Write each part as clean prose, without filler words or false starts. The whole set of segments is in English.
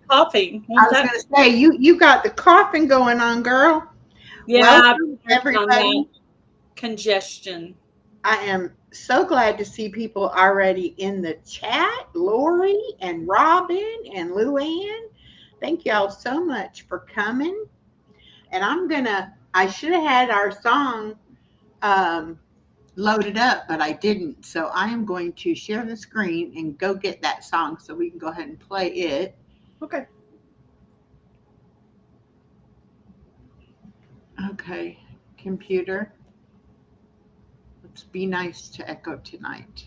coughing. I was going to say, you got the coughing going on, girl. Yeah, I've Welcome, been working on that everybody. congestion. I am so glad to see people already in the chat. Lori and Robin and Luann. Thank y'all so much for coming. And I should have had our song um, loaded up, but I didn't. So I am going to share the screen and go get that song so we can go ahead and play it. Okay. Okay, computer, let's be nice to Echo tonight.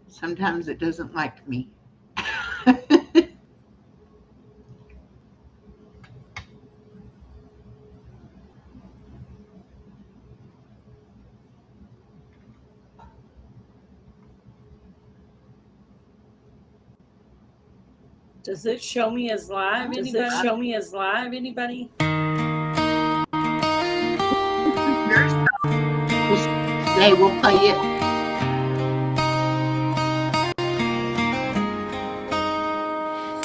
Sometimes it doesn't like me. Does it show me as live? Does Anybody? it show me as live? Anybody? Your song. Today we'll play it.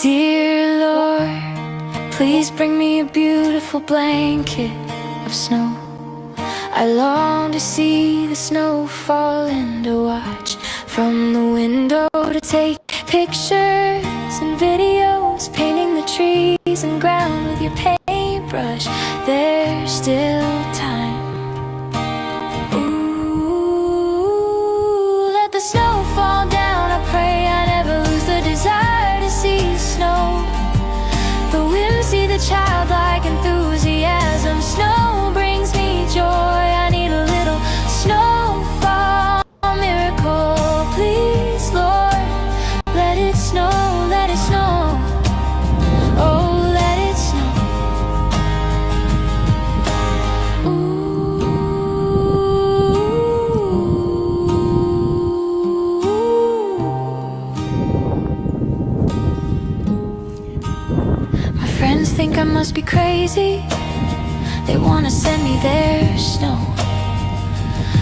Dear Lord, please bring me a beautiful blanket of snow. I long to see the snow fall and to watch from the window, to take pictures and videos, painting the trees and ground with your paintbrush. There's still time. Ooh, let the snow fall down. I pray I never lose the desire to see snow. The whimsy, the childlike enthusiasm. Snow brings me joy. I need a little snowfall miracle, please, Lord. Let it snow, let it snow. Oh, let it snow. My friends think I must be crazy. They wanna send me their snow.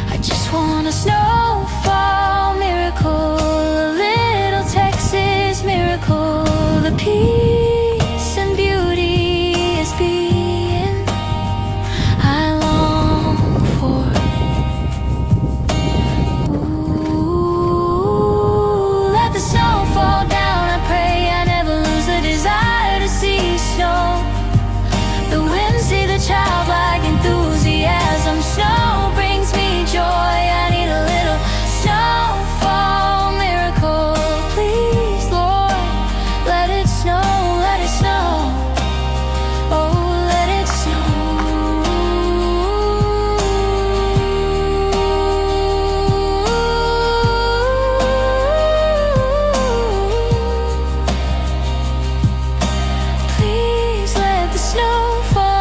I just want a snowfall miracle, a little Texas miracle. The peace and beauty is being I long for. Ooh, let the snow fall down. I pray I never lose the desire to see snow. The whimsy, the childlike enthusiasm. Snow brings me joy. I need a little snowfall miracle, please, Lord. Let it snow, let it snow. Oh, let it snow. Please let the snow fall.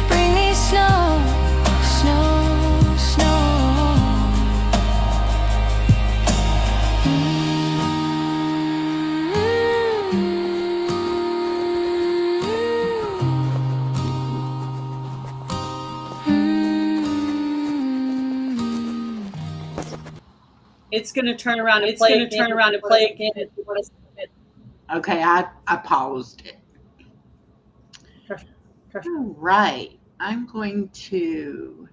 Bring me snow, snow, snow. It's going to turn around and It's play going to again. turn around and What is play again if you want to see it. Okay, I paused it. Perfect. All right. I'm going to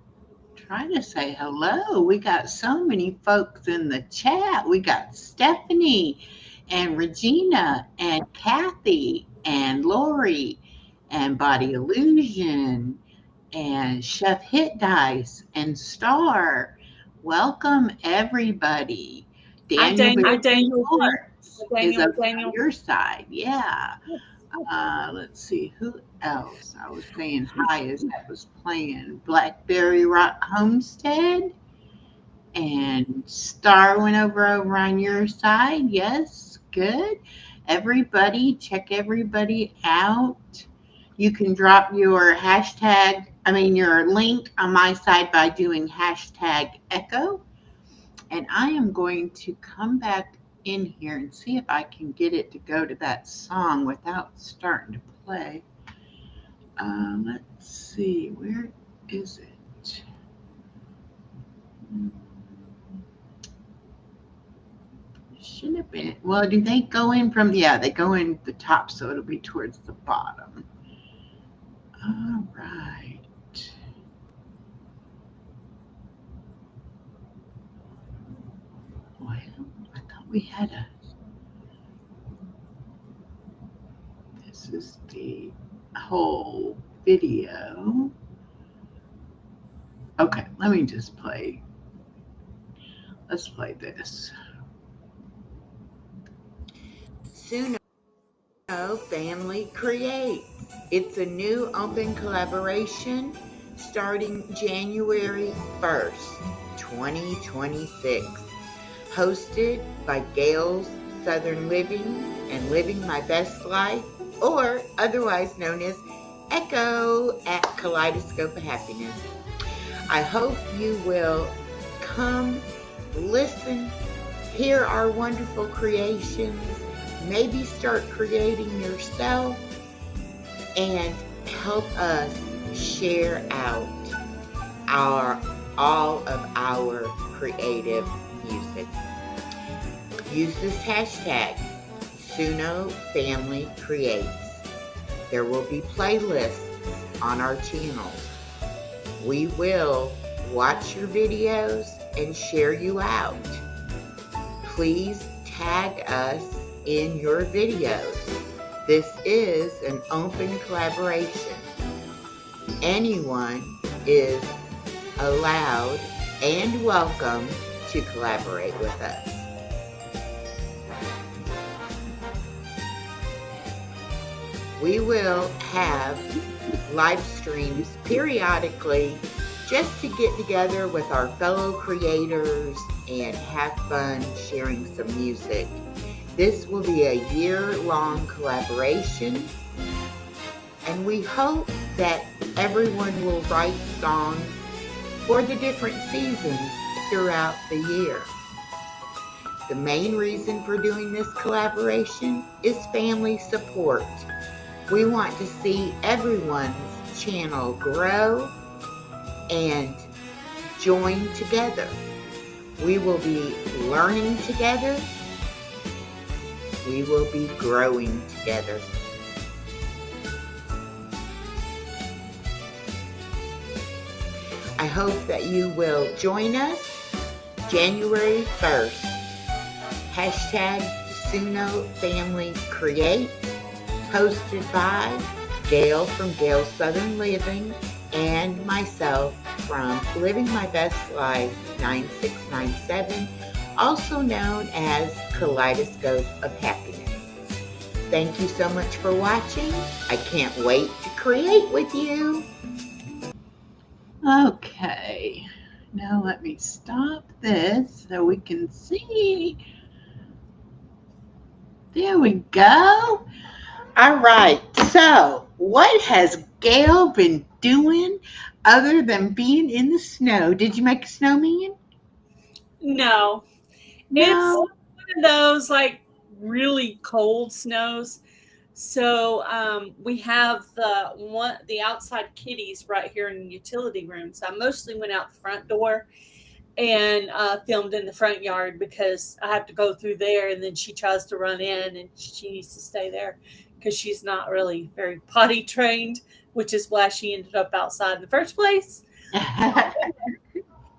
try to say hello. We got so many folks in the chat. We got Stephanie and Regina and Kathy and Lori and Body Illusion and Chef Hit Dice and Star. Welcome, everybody. Hi, Daniel Daniel. Schwartz is Daniel. over on your side. Yeah. Let's see who else. I was saying hi as that was playing. Blackberry Rock Homestead and Star went over on your side. Yes, good. Everybody, check everybody out. You can drop your hashtag, your link on my side by doing hashtag echo. And I am going to come back in here and see if I can get it to go to that song without starting to play. Let's see, where is it? Hmm, Should have been. Well, do they go in from? Yeah, they go in the top, so it'll be towards the bottom. All right. Well, I thought we had a. This is the whole video. Okay, let me just play. Let's play this. Suno Family Create. It's a new open collaboration starting January 1st, 2026. Hosted by Gail's Southern Living and Living My Best Life, or otherwise known as Echo at Kaleidoscope of Happiness. I hope you will come, listen, hear our wonderful creations, maybe start creating yourself, and help us share out all of our creative music. Use this hashtag, Suno Family Creates. There will be playlists on our channels. We will watch your videos and share you out. Please tag us in your videos. This is an open collaboration. Anyone is allowed and welcome to collaborate with us. We will have live streams periodically just to get together with our fellow creators and have fun sharing some music. This will be a year-long collaboration, and we hope that everyone will write songs for the different seasons throughout the year. The main reason for doing this collaboration is family support. We want to see everyone's channel grow and join together. We will be learning together. We will be growing together. I hope that you will join us January 1st. Hashtag Suno Family Create, hosted by Gail from Gail's Southern Living and myself from Living My Best Life 9697, also known as Kaleidoscope of Happiness. Thank you so much for watching. I can't wait to create with you. Okay, now let me stop this so we can see. There we go. All right, so what has Gail been doing other than being in the snow? Did you make a snowman? No. It's one of those like really cold snows. So we have the outside kitties right here in the utility room. So I mostly went out the front door and filmed in the front yard because I have to go through there, and then she tries to run in, and she needs to stay there because she's not really very potty trained, which is why she ended up outside in the first place.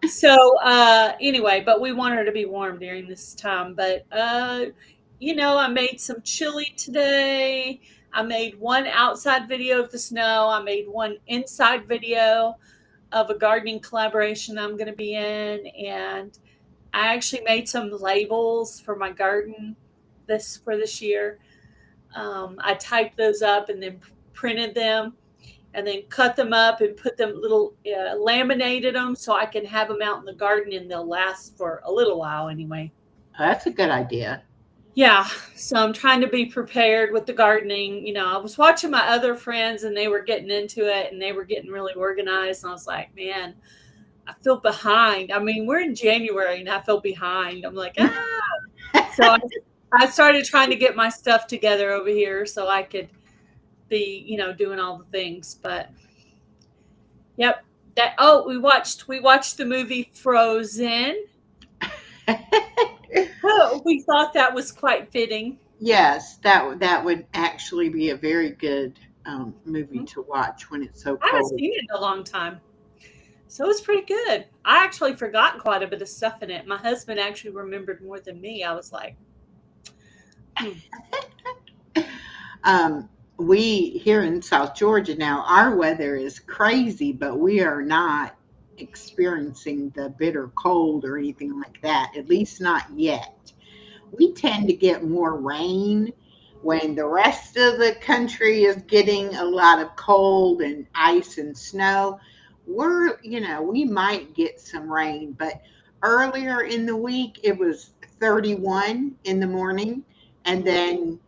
So anyway, but we want her to be warm during this time. But I made some chili today. I made one outside video of the snow. I made one inside video of a gardening collaboration I'm going to be in, and I actually made some labels for my garden for this year. I typed those up and then printed them, and then cut them up and put them laminated them so I can have them out in the garden, and they'll last for a little while anyway. That's a good idea. Yeah, so I'm trying to be prepared with the gardening. I was watching my other friends, and they were getting into it, and they were getting really organized, and I was like, man, I feel behind. I mean, we're in January, and I feel behind. I'm like, So I started trying to get my stuff together over here so I could be, doing all the things. But yep. We watched the movie Frozen. Oh, we thought that was quite fitting. Yes, that would actually be a very good movie Mhm. to watch when it's so I haven't cold. seen it in a long time. So it's pretty good. I actually forgot quite a bit of stuff in it. My husband actually remembered more than me. I was like, hmm. Um, we here in South Georgia now, our weather is crazy, but we are not experiencing the bitter cold or anything like that, at least not yet. We tend to get more rain when the rest of the country is getting a lot of cold and ice and snow. We might get some rain, but earlier in the week it was 31 in the morning, and then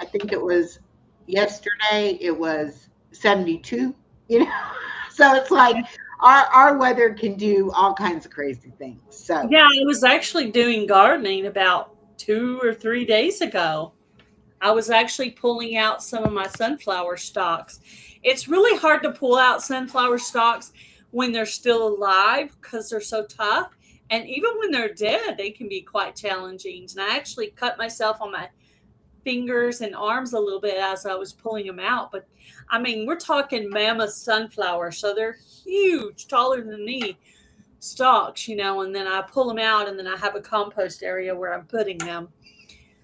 I think it was yesterday, it was 72, you know. So it's like our weather can do all kinds of crazy things. So Yeah, I was actually doing gardening about 2 or 3 days ago. I was actually pulling out some of my sunflower stalks. It's really hard to pull out sunflower stalks when they're still alive because they're so tough. And even when they're dead, they can be quite challenging. And I actually cut myself on my fingers and arms a little bit as I was pulling them out. But I mean, we're talking mammoth sunflowers, so they're huge, taller than me stalks, and then I pull them out and then I have a compost area where I'm putting them.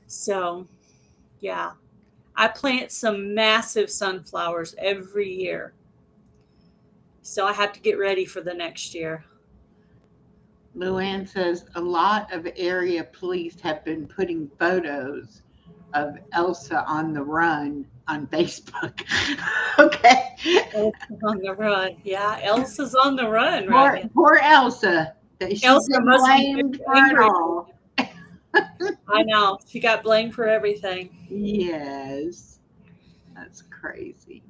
So, yeah, I plant some massive sunflowers every year. So I have to get ready for the next year. Luann says a lot of area police have been putting photos of Elsa on the run on Facebook. Okay. Elsa's on the run. Yeah, Elsa's on the run right Poor, now. poor Elsa. She's Elsa been must be blamed very for it angry. all. I know. She got blamed for everything. Yes, that's crazy.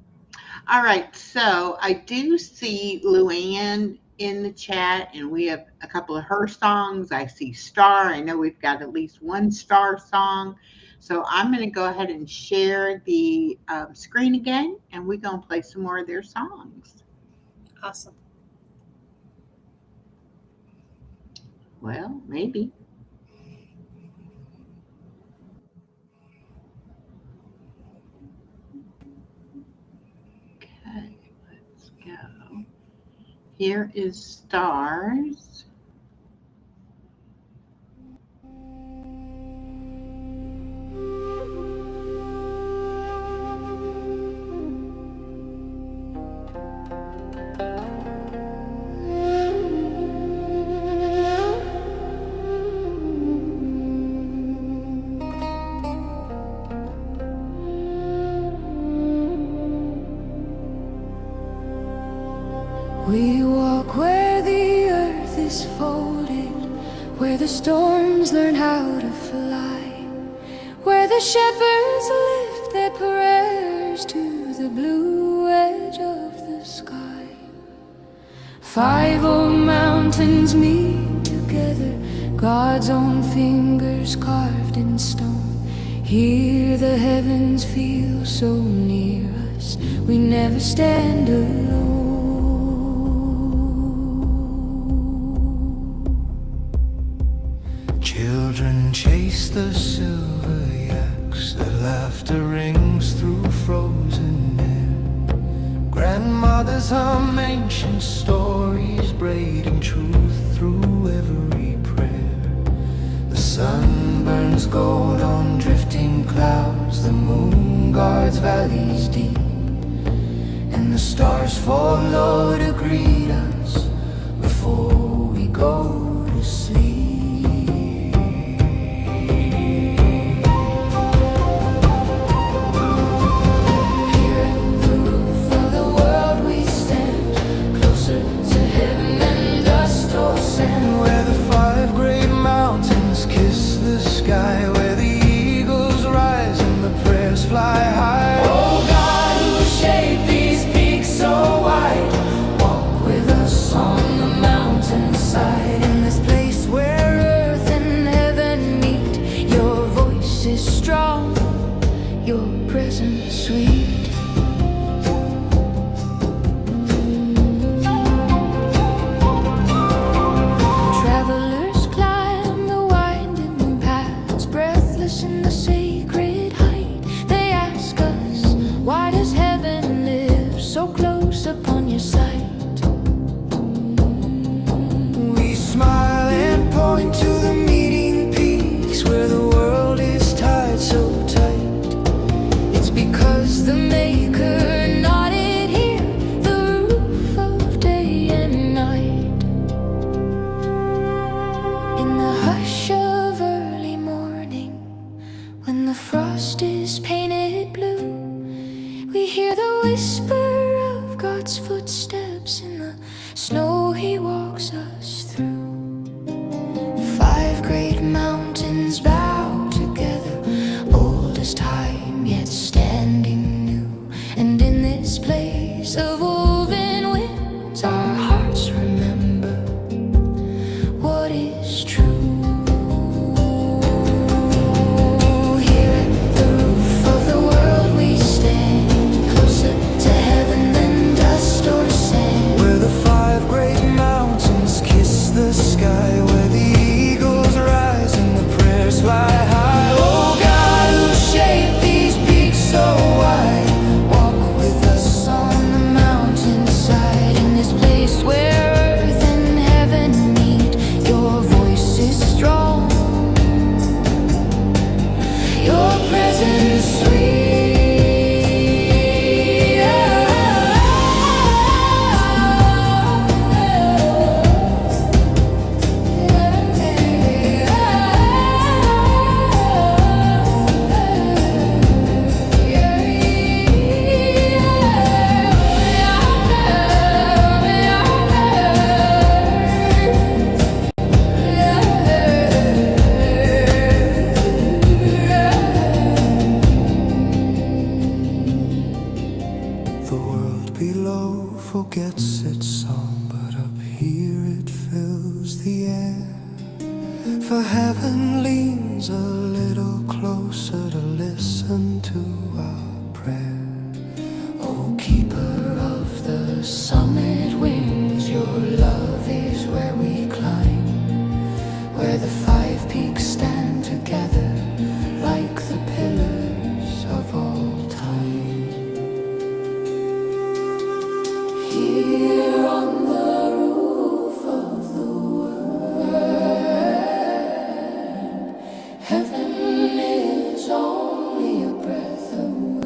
All right, so I do see Luann in the chat, and we have a couple of her songs. I see Star. I know we've got at least one Star song. So I'm going to go ahead and share the screen again, and we're going to play some more of their songs. Awesome. Well, maybe. Okay, let's go. Here is Stars. We walk where the earth is folded, where the storms learn how to fly, where the shepherds lift their prayers to the blue edge of the sky. 5 old mountains meet together, God's own fingers carved in stone. Here the heavens feel so near us, we never stand alone. Children chase the silver yaks, their laughter rings through frozen air. Grandmothers hum ancient stories, braiding truth through every prayer. The sun burns gold on drifting clouds, the moon guards valleys deep, and the stars fall low to greet us before we go to sleep. Where God's footsteps in the snow He walks us through. 5 great mountains bow together, old as time yet standing new. And in this place of woven winds, our hearts remember what is true. Here at the roof of the world we stand, closer to heaven than dust or sand. Where the 5 great mountains kiss the sky, where the eagles rise and the prayers fly high. Oh God, who shaped these peaks so wide, walk with us on the mountainside. In this place where earth and heaven meet, your voice is strong, your presence sweet. The world below forgets its song, but up here it fills the air. For heaven leans a little closer to listen to our prayer. Oh, keeper of the summit wings, your love is where we climb, where the 5 peaks stand together like the pillars of all time. Here on the roof of the world, heaven is only a breath away.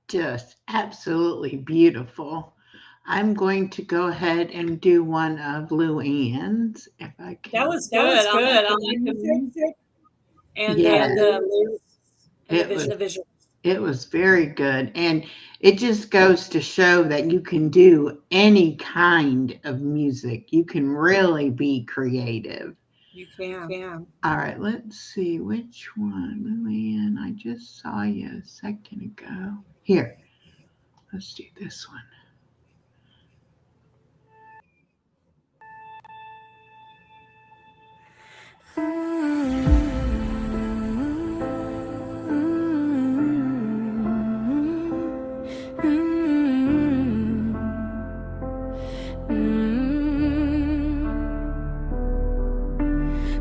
Just absolutely beautiful. I'm going to go ahead and do one of Lou Ann's if I That can. was good. I like the music and Yeah, the lyrics and it was the visual. it was very good. And it just goes to show that you can do any kind of music. You can really be creative. You can. All right, let's see which one. Luann, I just saw you a second ago. Here, let's do this one.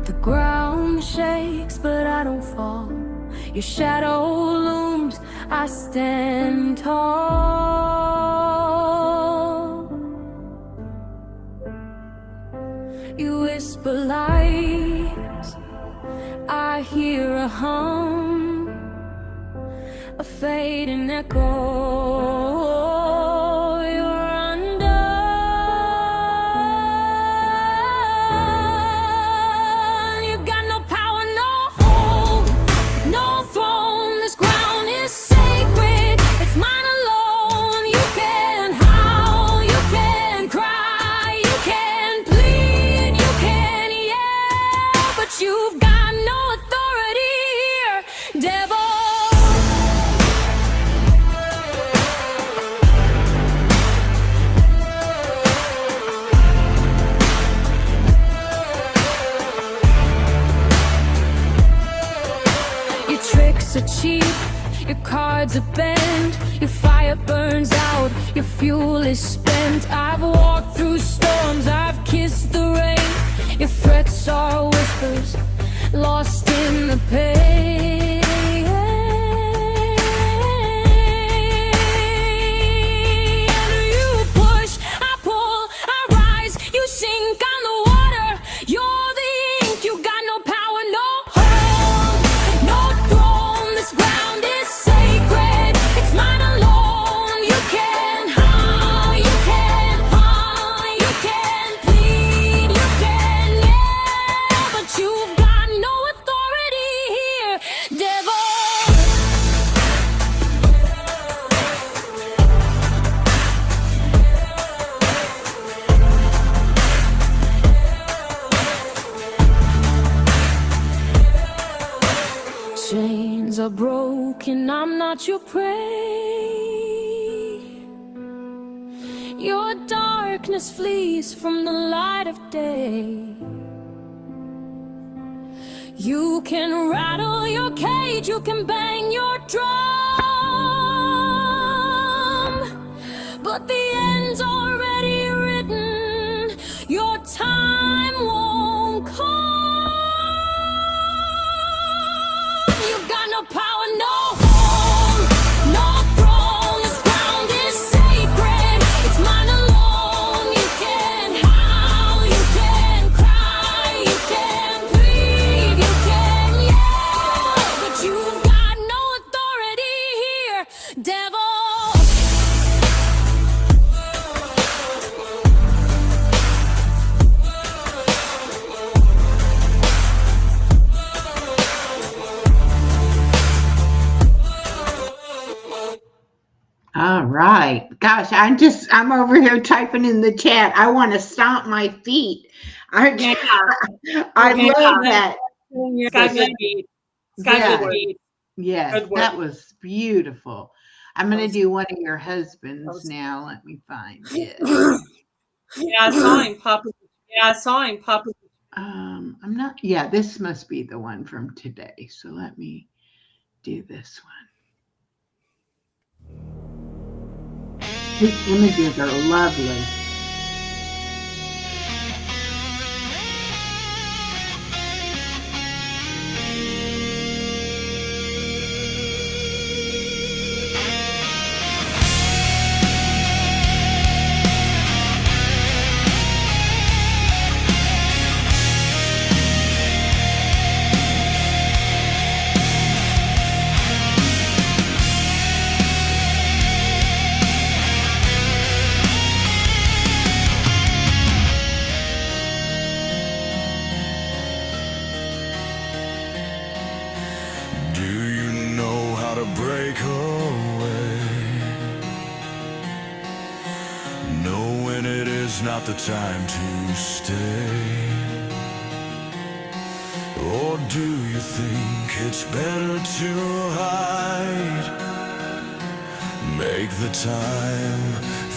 The ground shakes, but I don't fall. Your shadow looms, I stand tall. You whisper lies, I hear a hum, a fading echo. You're undone. You got no power, no hold, no throne. This ground is sacred, it's mine alone. You can howl, you can cry, you can plead, you can yell, but you've got no authority here, devil. cards are bent, your fire burns out, your fuel is spent. I've walked through storms, I've kissed the rain. Your threats are whispers, lost in the pain. You push, I pull, I rise, you sink on the water. You're the ink, you got no power, no hold, no throne. This ground is sacred, it's mine alone. You can harm, you can harm, you can plead, you can yell, but you've got no authority here, devil. Chains are broken, I'm not your prey. Your darkness flees from the light of day. You can rattle your cage, you can bang your drum, but the end's already written. Your time won't come. You got no power, no home, no throne. This ground is sacred, it's mine alone. You can howl, you can cry, you can plead, you can yell, but you've got no authority here, devil. All right. Gosh, I'm over here typing in the chat. I want to stomp my feet. I Yeah, I yeah. love that. It's got good beat. It's got Yeah. good beat. Yes, Good work. that was beautiful. I'm going to was- do one of your husbands was- now. Let me find it. Yeah, I saw him pop. Yeah, I saw him pop. I'm not, yeah, this must be the one from today. So let me do this one. These images are lovely. Do you know how to break away? Know when it is not the time to stay? Or do you think it's better to hide? Make the time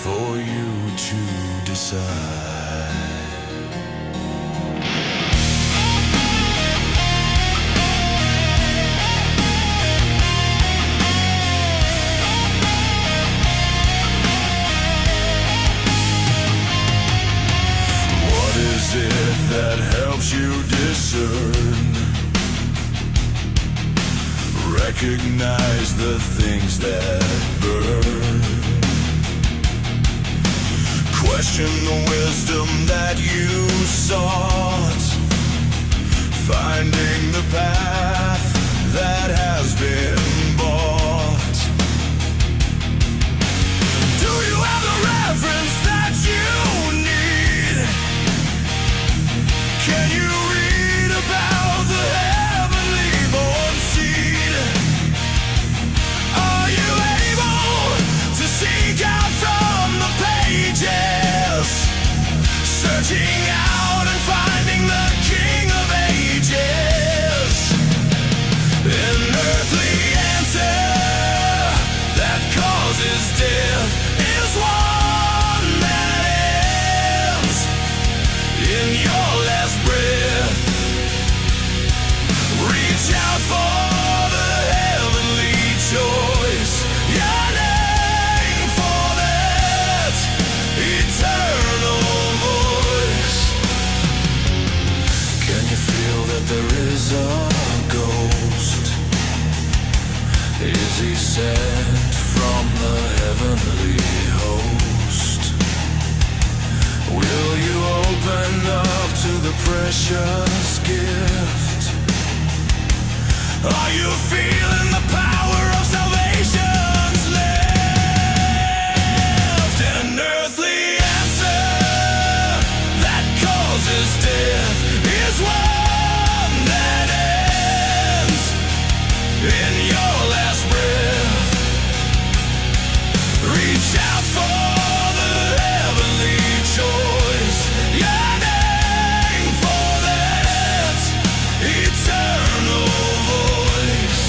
for you to decide. What is it that helps you discern? Recognize the things that burn. Question the wisdom that you sought. Finding the path that has been bought. Do you have the reverence that you need? Can you read about the heavenly born seed? Are you able to seek out from the pages? Searching out and finding the King of Ages in earthly precious gift. Are you feeling the power of salvation's lift? An earthly answer that causes death is one that ends in your last breath. Reach out for the heavenly choice, yearning for that eternal voice.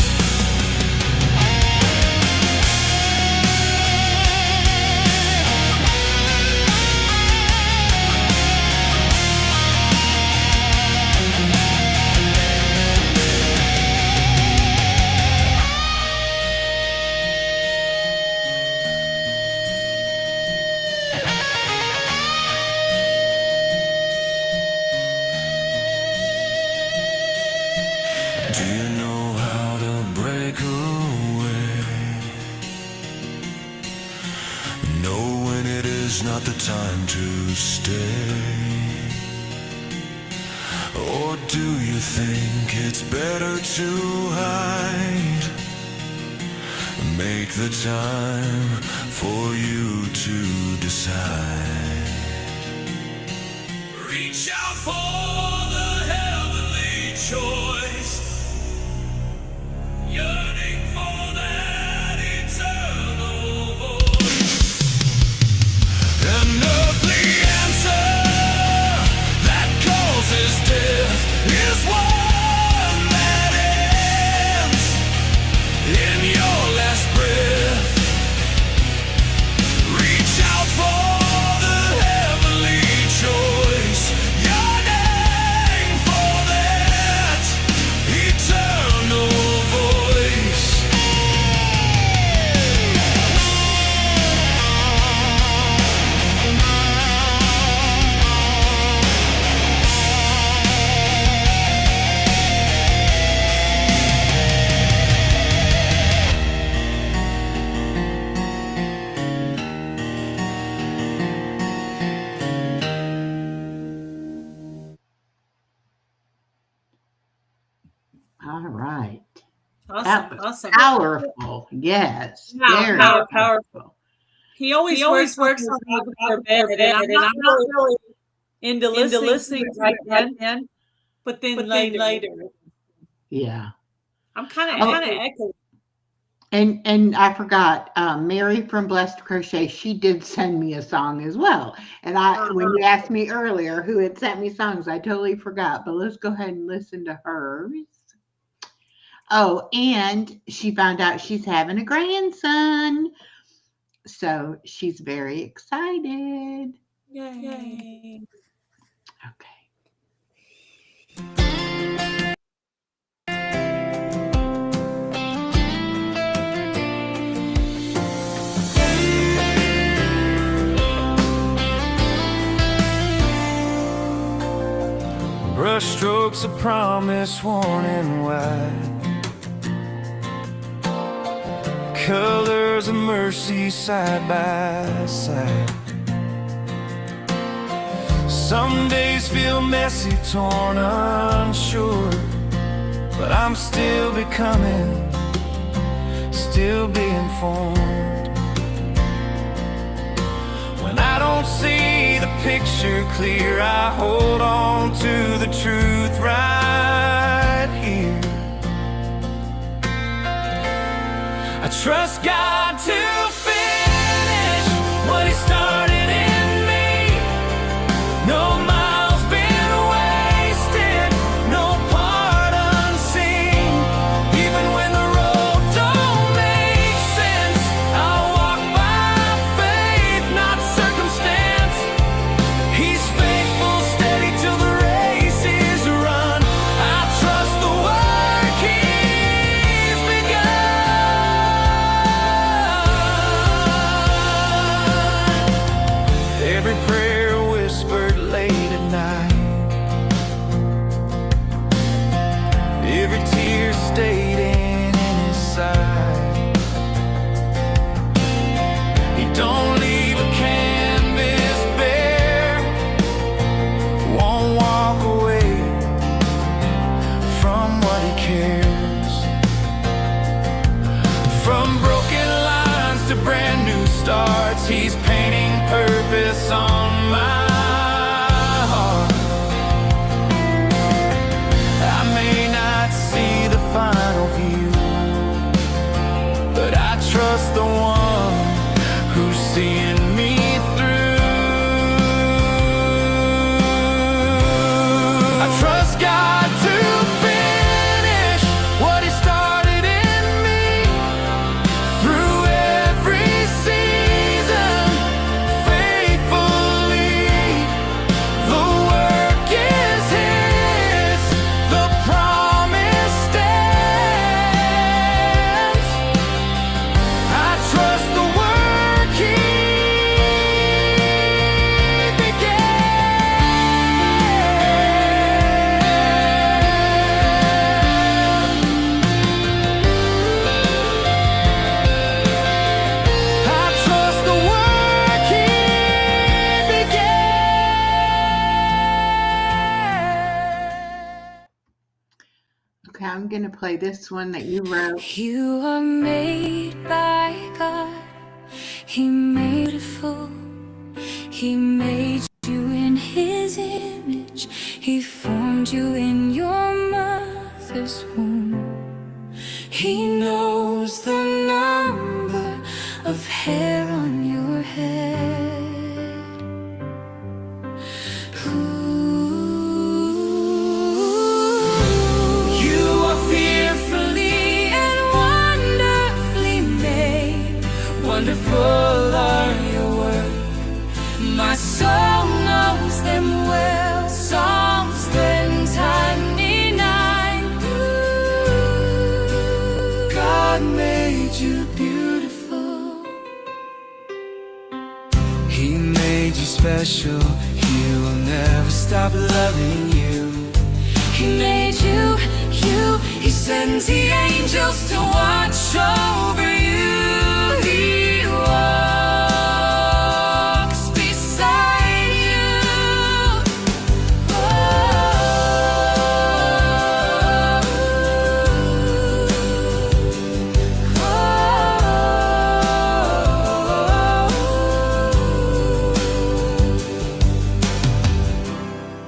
Do you know how to break away? Know when it is not the time to stay? Or do you think it's better to hide? Make the time for you to decide. Reach out for the heavenly choice, yearning for that eternal voice. An earthly answer that causes death is one that ends in your last breath. Reach out for the heavenly choice, yearning for that eternal voice. All right. Awesome, That was awesome. powerful. Yes, Wow, very powerful. powerful. He always works on his song before bed, and I'm not really into listening to it right then, but then later. Yeah. I'm kind of Oh, echoing. and I forgot, Mary from Blessed Crochet, she did send me a song as well. And when you asked me earlier who had sent me songs, I totally forgot. But let's go ahead and listen to hers. Oh, and she found out she's having a grandson. So she's very excited. Yay. Okay. Brush strokes of promise worn in white, colors of mercy side by side. Some days feel messy, torn, unsure, but I'm still becoming, still being formed. When I don't see the picture clear, I hold on to the truth right here. I trust God to finish what He started in me. No miles been wasted, no part unseen. Even when the road don't make sense, I'll walk by faith, not circumstance. He's faithful, steady till the race is run. I trust the work He's begun. I'm going to play this one that you wrote. You are made by God. He made you beautiful. He made you in His image. He formed you in your mother's womb. He knows the number of hair on your head. You are fearfully and wonderfully made. Wonderful are your works. My soul knows them well. Psalms 129. God made you beautiful. He made you special. He will never stop loving you. He made you. He sends the angels to watch over you. He walks beside you.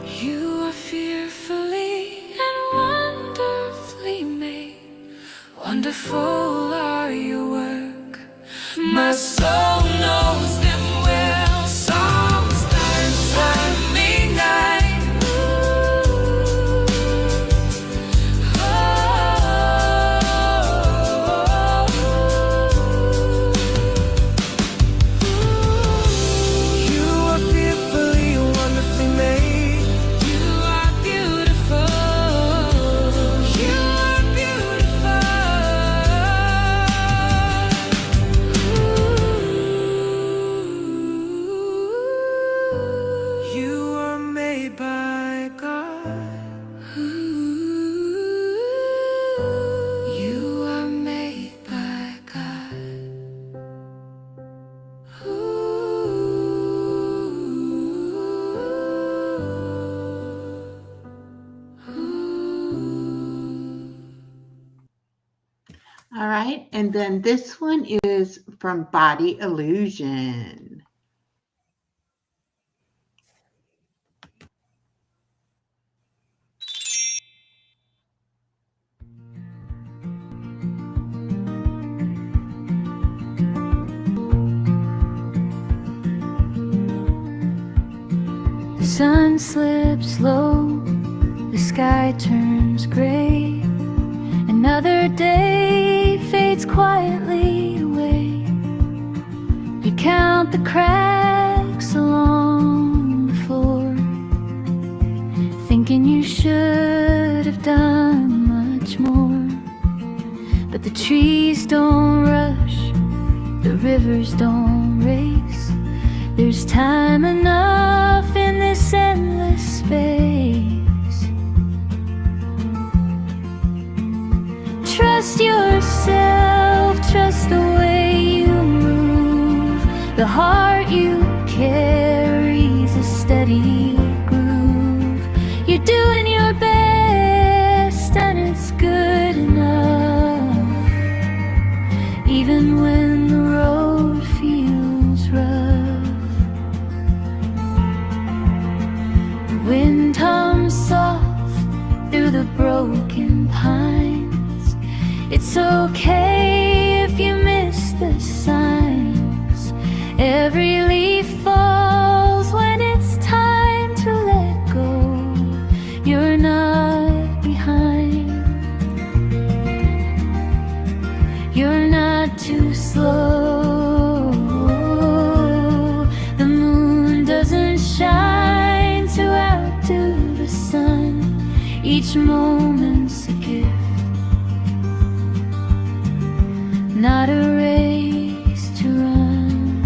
You are fearfully and wonderfully made. Wonderful are your work. My soul knows them well. Psalms 129. You are fearfully and wonderfully made. You are beautiful. You are beautiful. You are made by God. You are made by God. All right. And then this one is from Body Illusion. The sun slips low, the sky turns gray. Another day fades quietly away. You count the cracks along the floor, thinking you should have done much more. But the trees don't rush, the rivers don't race. There's time enough in this endless space. Trust yourself, trust the way you move. The heart you carry's a steady groove. You're doing your best and it's good enough, even when the road feels rough. The wind hums soft through the broken pines. It's okay if you miss the signs. Every leaf falls when it's time to let go. You're not behind. You're not too slow. The moon doesn't shine to outdo the sun. Each moment's a gift, not a race to run.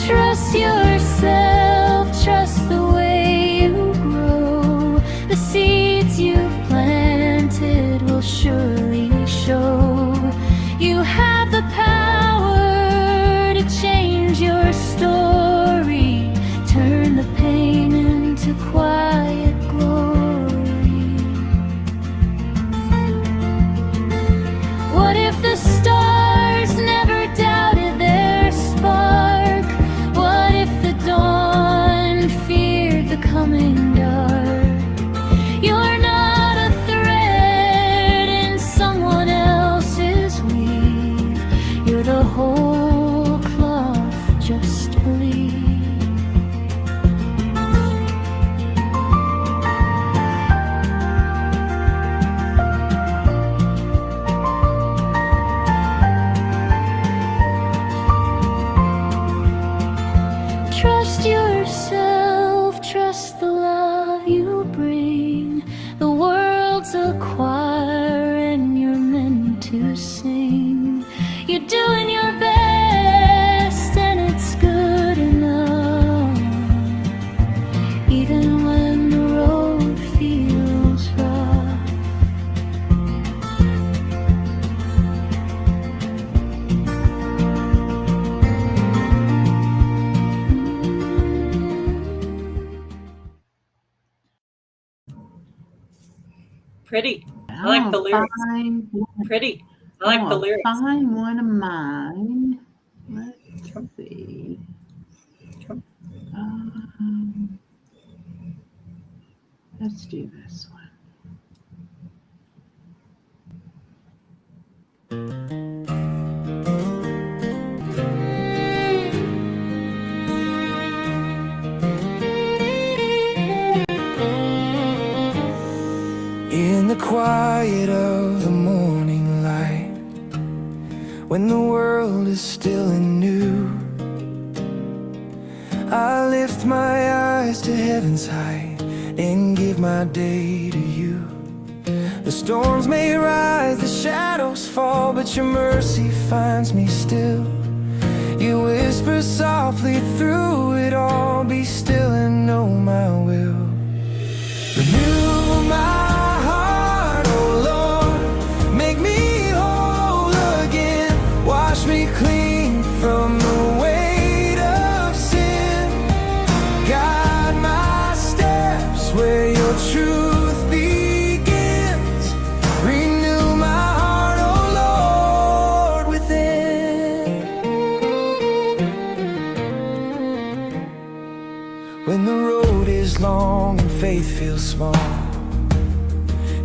Trust yourself, trust the way you grow. The seeds you've planted will surely show. You have the power to change your story, turn the pain into quiet glory. Pretty. I like the I'll lyrics. find one. Pretty. I Oh, like the I'll lyrics. find one of mine. Let's Come, see. come. Um, let's do this one. In the quiet of the morning light, when the world is still and new, I lift my eyes to heaven's height and give my day to you. The storms may rise, the shadows fall, but your mercy finds me still. You whisper softly through it all, be still and know my will. Renew my heart, oh Lord, make me whole again. Wash me clean from the weight of sin. Guide my steps where your truth begins. Renew my heart, oh Lord, within. When the road is long and faith feels small,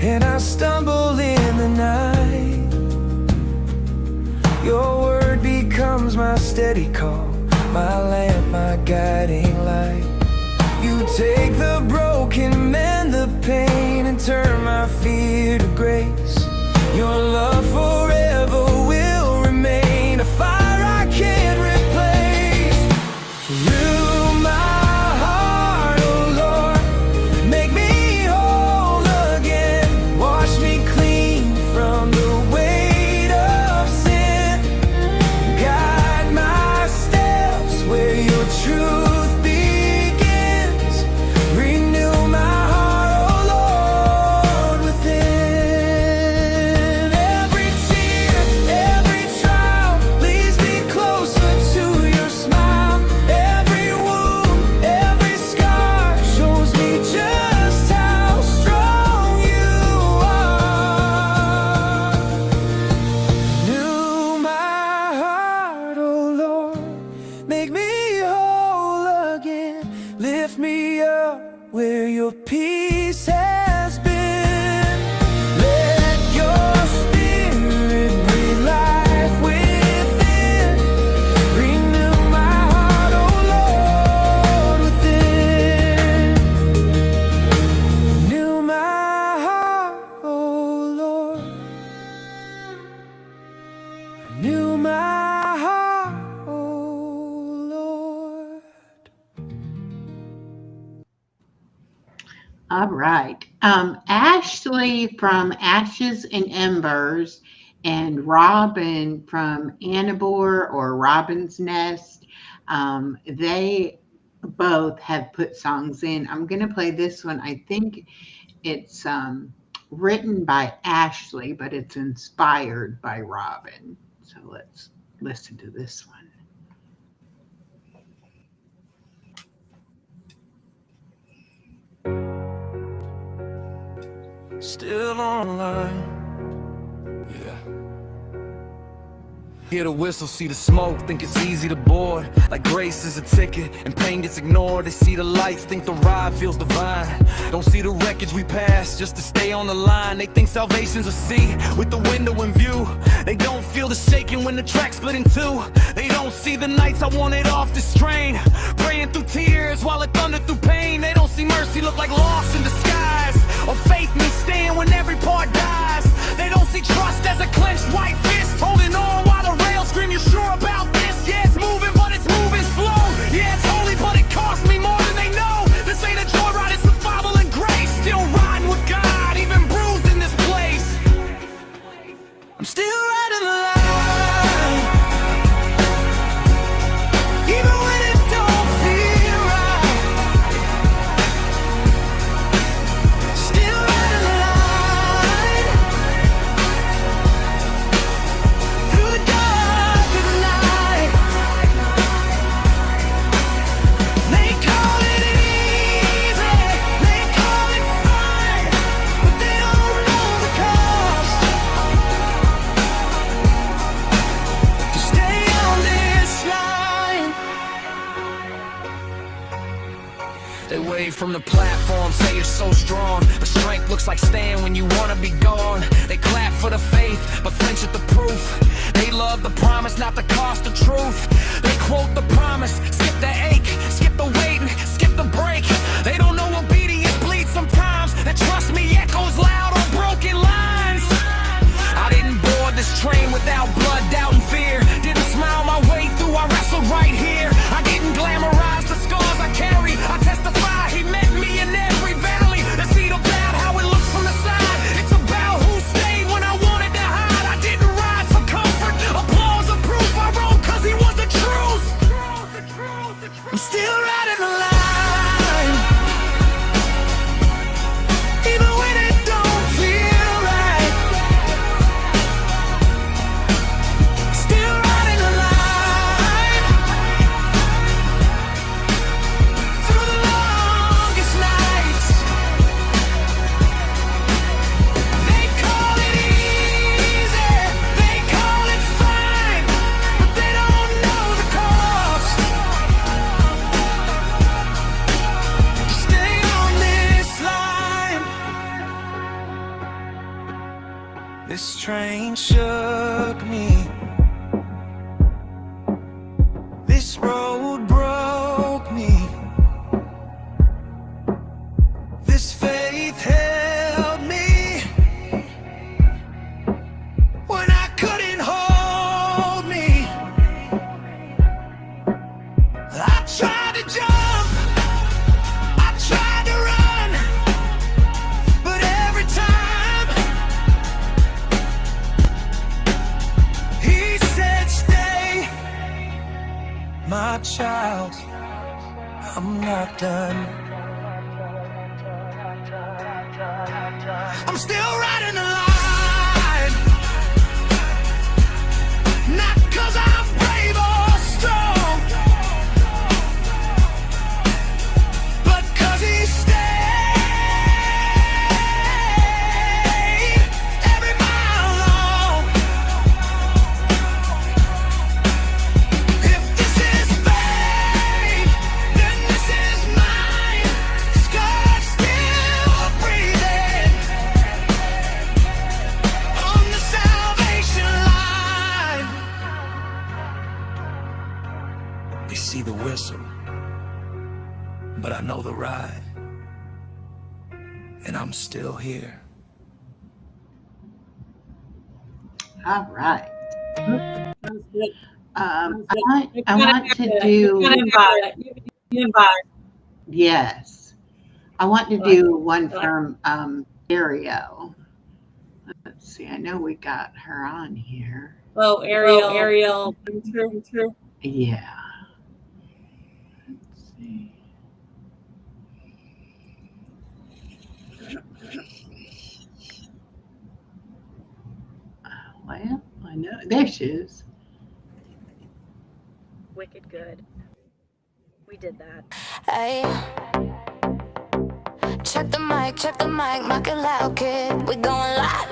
and I stumble in the night, your word becomes my steady call, my lamp, my guiding light. You take the broken, mend the pain, and turn my fear to grace. Your love forever will remain, a fire I can't replace. You, my heart, oh Lord, make me whole again. Wash me clean from the weight of sin. Guide my steps where your truth begins. Renew my heart, oh Lord, within. Every tear, every trial leads me closer to your smile. Every wound, every scar shows me just how strong you are. Renew my heart, oh Lord, make me whole again. Lift me up where your peace has been. Let your spirit breathe life within. Renew my heart, oh Lord, within. Renew my heart, oh Lord. Renew my heart, oh Lord. All right. Ashley from Ashes and Embers and Robin from Annabore or Robin's Nest, they both have put songs in. I'm going to play this one. I think it's written by Ashley, but it's inspired by Robin. So let's listen to this one. Still online. Yeah. Hear the whistle, see the smoke, think it's easy to board. Like grace is a ticket and pain gets ignored. They see the lights, think the ride feels divine. Don't see the wreckage we pass just to stay on the line. They think salvation's a sea with the window in view. They don't feel the shaking when the track split in two. They don't see the nights I wanted off this train, praying through tears while it thundered through pain. They don't see mercy look like loss in disguise, or faith me staying when every part dies. They don't see trust as a clenched white fist, holding on while the rails scream, you're sure about this? Yeah, it's moving, but it's moving slow. Yeah, it's holy, but it costs me more than they know. This ain't a joyride, it's survival and grace. Still riding with God, even bruised in this place. I'm still riding the line, even when it don't feel right. Still riding the line. They wave from the platform, say you're so strong, but strength looks like staying when you wanna be gone. They clap for the faith, but flinch at the proof. They love the promise, not the cost of truth. They quote the promise, skip the ache, skip the waiting, skip the break. They don't know obedience bleeds sometimes. That trust me echoes loud on broken lines. I didn't board this train without blood, doubt, and fear. Didn't smile my way through, I wrestled right here. I didn't glamorize the scars I carry. I testify he met me in every valley. This ain't about how it looks from the side. It's about who stayed when I wanted to hide. I didn't ride for comfort, applause or proof. I rode cause he was the truth. I'm still riding the line, even when it don't feel right. Still riding the line through the longest nights. They call it easy, they call it fine, but they don't know the cost. Stay on this line. This train shook me. This road broke me. This faith held me when I couldn't hold me. I tried to jump, I tried to run, but every time he said stay. My child, I'm not done. I'm still riding the line, not cause I'm brave or strong, but cause he stayed every mile long. If this is faith, then this is mine. 'Cause God's still breathing on the salvation line. They see the whistle, but I know the ride, and I'm still here. All right. That was good. I That was good. want to You do, can invite. You invite. yes, I want to Go ahead. do one Go ahead. from Ariel. Let's see, I know we got her on here. Oh, Ariel. True. Yeah. Let's see. Well, I know. There she is. Wicked good. We did that. Hey, check the mic, mark it loud, kid. We going live.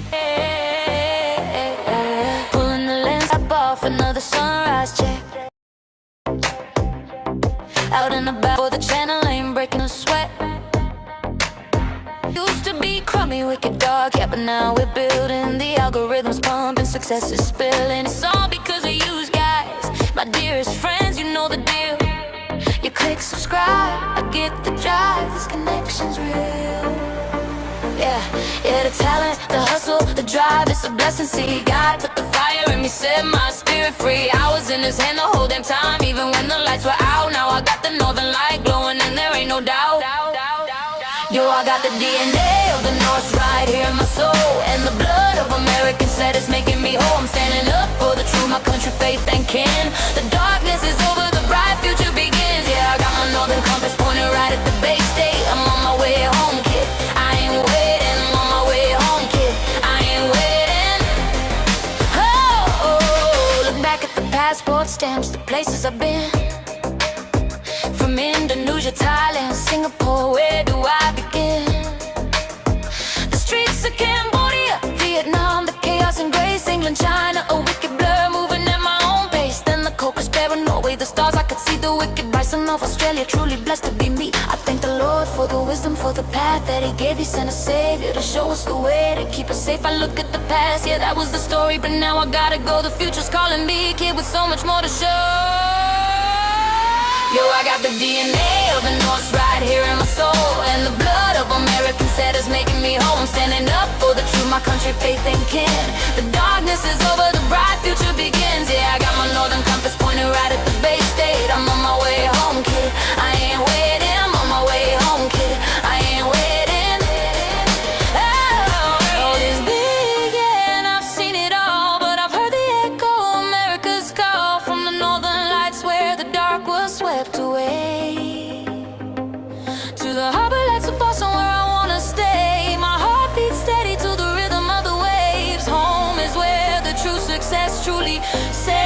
Hey, pulling the lens up off another sunrise check. Out and about for the channel lane, breaking a sweat. Used to be crummy, wicked dark, yeah, but now we're building. The algorithms pumping, success is spilling. It's all because of you guys, my dearest friends, you know the deal. You click subscribe, I get the drive, this connection's real. Yeah, the talent, the hustle, the drive, it's a blessing. See, God put the fire in me, set my spirit free. I was in his hand the whole damn time, even when the lights were out. Now I got the northern light glowing and there ain't no doubt. Yo, I got the DNA of the North right here in my soul, and the blood of American said it's making me whole. I'm standing up for the truth, my country, faith, and kin. The darkness is over, the bright future begins. Yeah, I got my northern compass pointed right at the Bay State. I'm on my way home, kid. I ain't waiting. I'm on my way home, kid. I ain't waiting. Oh, look back at the passport stamps, the places I've been. From Indonesia, Thailand, Singapore, where do I begin? The streets of Cambodia, Vietnam, the chaos and grace, England, China, a wicked blur, moving at my own pace. Then the coke is bearing no away the stars, I could see the wicked bison of Australia. Truly blessed to be me. I thank the Lord for the wisdom, for the path that He gave. He sent a Savior to show us the way, to keep us safe. I look at the past, yeah, that was the story, but now I gotta go. The future's calling me, kid with so much more to show. Yo, I got the DNA of the North right here in my soul, and the blood of American settlers making me whole. I'm standing up for the truth, my country, faith and kin. The darkness is over, the bright future begins. Yeah, I got my northern compass pointing right at the Bay State. I'm on my way home, kid. I ain't waiting. I'm on my way home, kid. I ain't waiting. Oh, all is big, yeah, and I've seen it all, but I've heard the echo, America's call from the northern lights where the dark was swept away, to the harbor lights of Boston where I wanna stay. My heart beats steady to the rhythm of the waves. Home is where the true success truly says.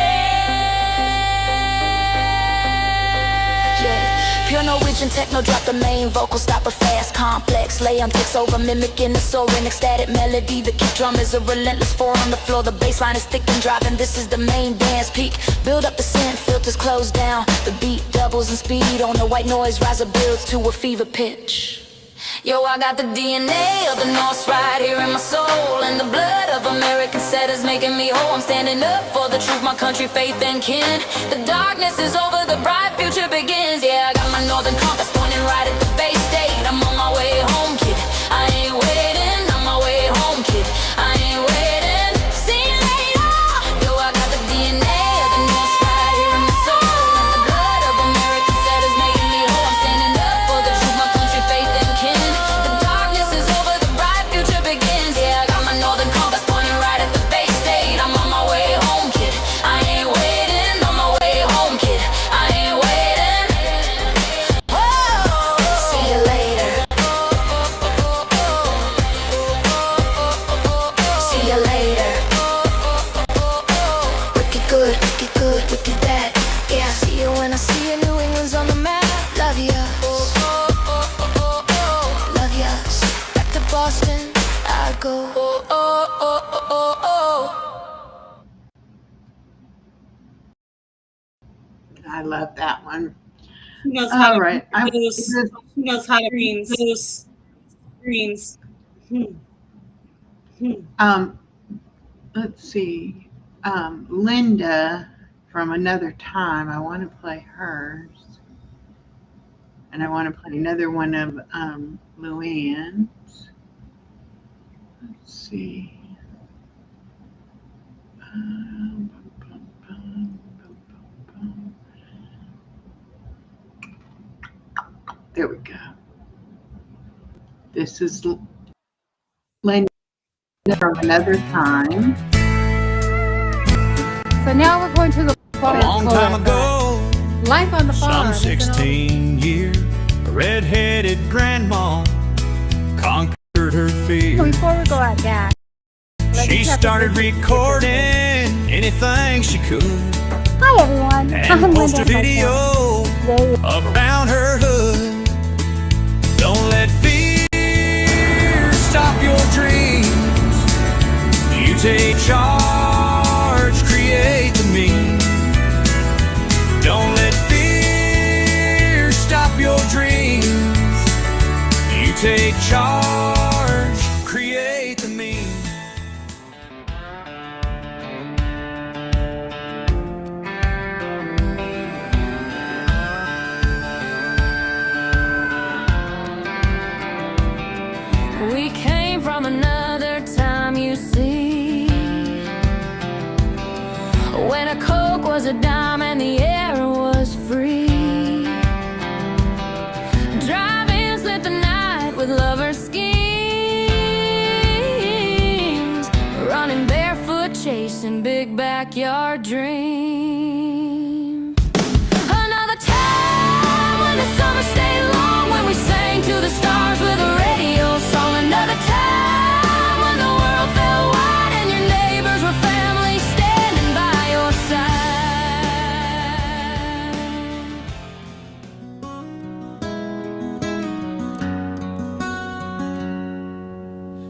Pure Norwegian techno, drop the main vocal, stop a fast, complex. Leon takes over, mimicking the soaring, ecstatic melody. The kick drum is a relentless four on the floor. The bass line is thick and driving, this is the main dance peak. Build up the synth, filters close down. The beat doubles in speed on the white noise, riser builds to a fever pitch. Yo, I got the DNA of the North right here in my soul, and the blood of American settlers making me whole. I'm standing up for the truth, my country, faith and kin. The darkness is over, the bright future begins. Yeah, I got my northern compass pointing right at the Bay State. I'm on my way home, kid. I ain't waiting. On my way home, kid. I ain't waiting. See you later. Yo, I got the DNA of the North right here in my soul, and the blood of American settlers making me whole. I'm standing up for the truth, my country, faith and kin. The darkness is over, the bright future begins. Yeah, I got my northern compass pointing right at the Bay State. I'm on my way home, kid. I ain't waiting. On my way home, kid. I ain't waiting. Whoa. See you later. See you later. Wicked good, wicked bad. Yeah, I see you when I see you. New England's on the map. Love ya. Love ya. Back to Boston I go. I love that one. Who knows how All to right. those? Who knows how to read those screens? Let's see. Linda from Another Time. I want to play hers. And I want to play another one of Luann's. Let's see. There we go. This is Linda from Another Time. So now we're going to the A farm. long time ago, Life on the farm. some 16 years, a red-headed grandma conquered her fear. Before we go out back, She started recording anything she could hi everyone. and post a Linda video around her hood. Don't let fear stop your dreams. You take charge, create the means. Don't let fear stop your dreams. You take charge, create the means. We came from another time, you see, when a Coke was a dime and the air was free. Drive-ins lit the night with lover schemes, running barefoot, chasing big backyard dreams. Another time when the summer stayed long, when we sang to the stars with a radio song. Another time when the world felt wide and your neighbors were family standing by your side.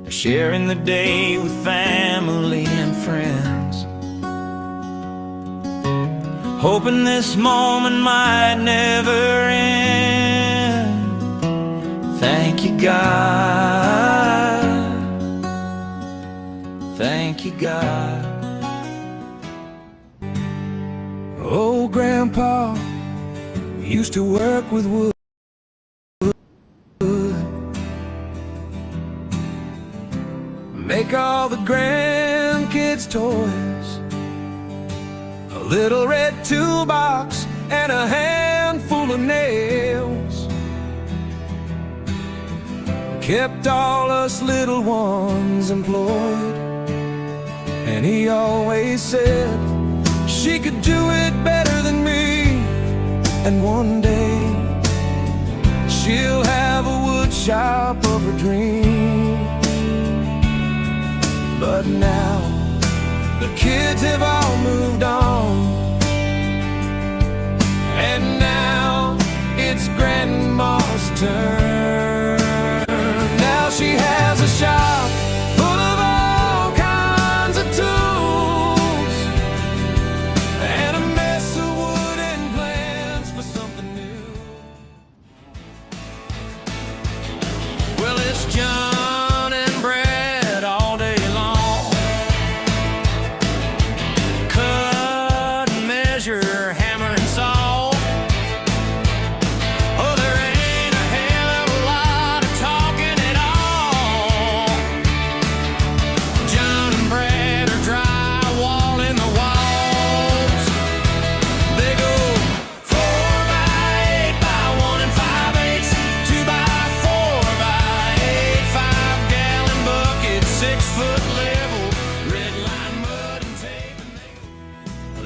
Sharing the day with family and friends, hoping this moment might never end. Thank you, God. Thank you, God. Oh, Grandpa used to work with wood, make all the grandkids' toys, a little red toolbox and a handful of nails. Kept all us little ones employed, and he always said she could do it better than me, and one day she'll have a wood shop of her dreams. But now the kids have all moved on, and now it's Grandma's turn. Now she has a shop full of all kinds of tools, and a mess of wood and plans for something new. Well, it's John and Brad all day long. Cut and measure, hammer and saw. Oh, there ain't a hell of a lot of talking at all. John and Brad are drywalling the walls. They go 4x8 by 1 5/8, 2x4x8, 5-gallon bucket, 6-foot level, red line mud and tape.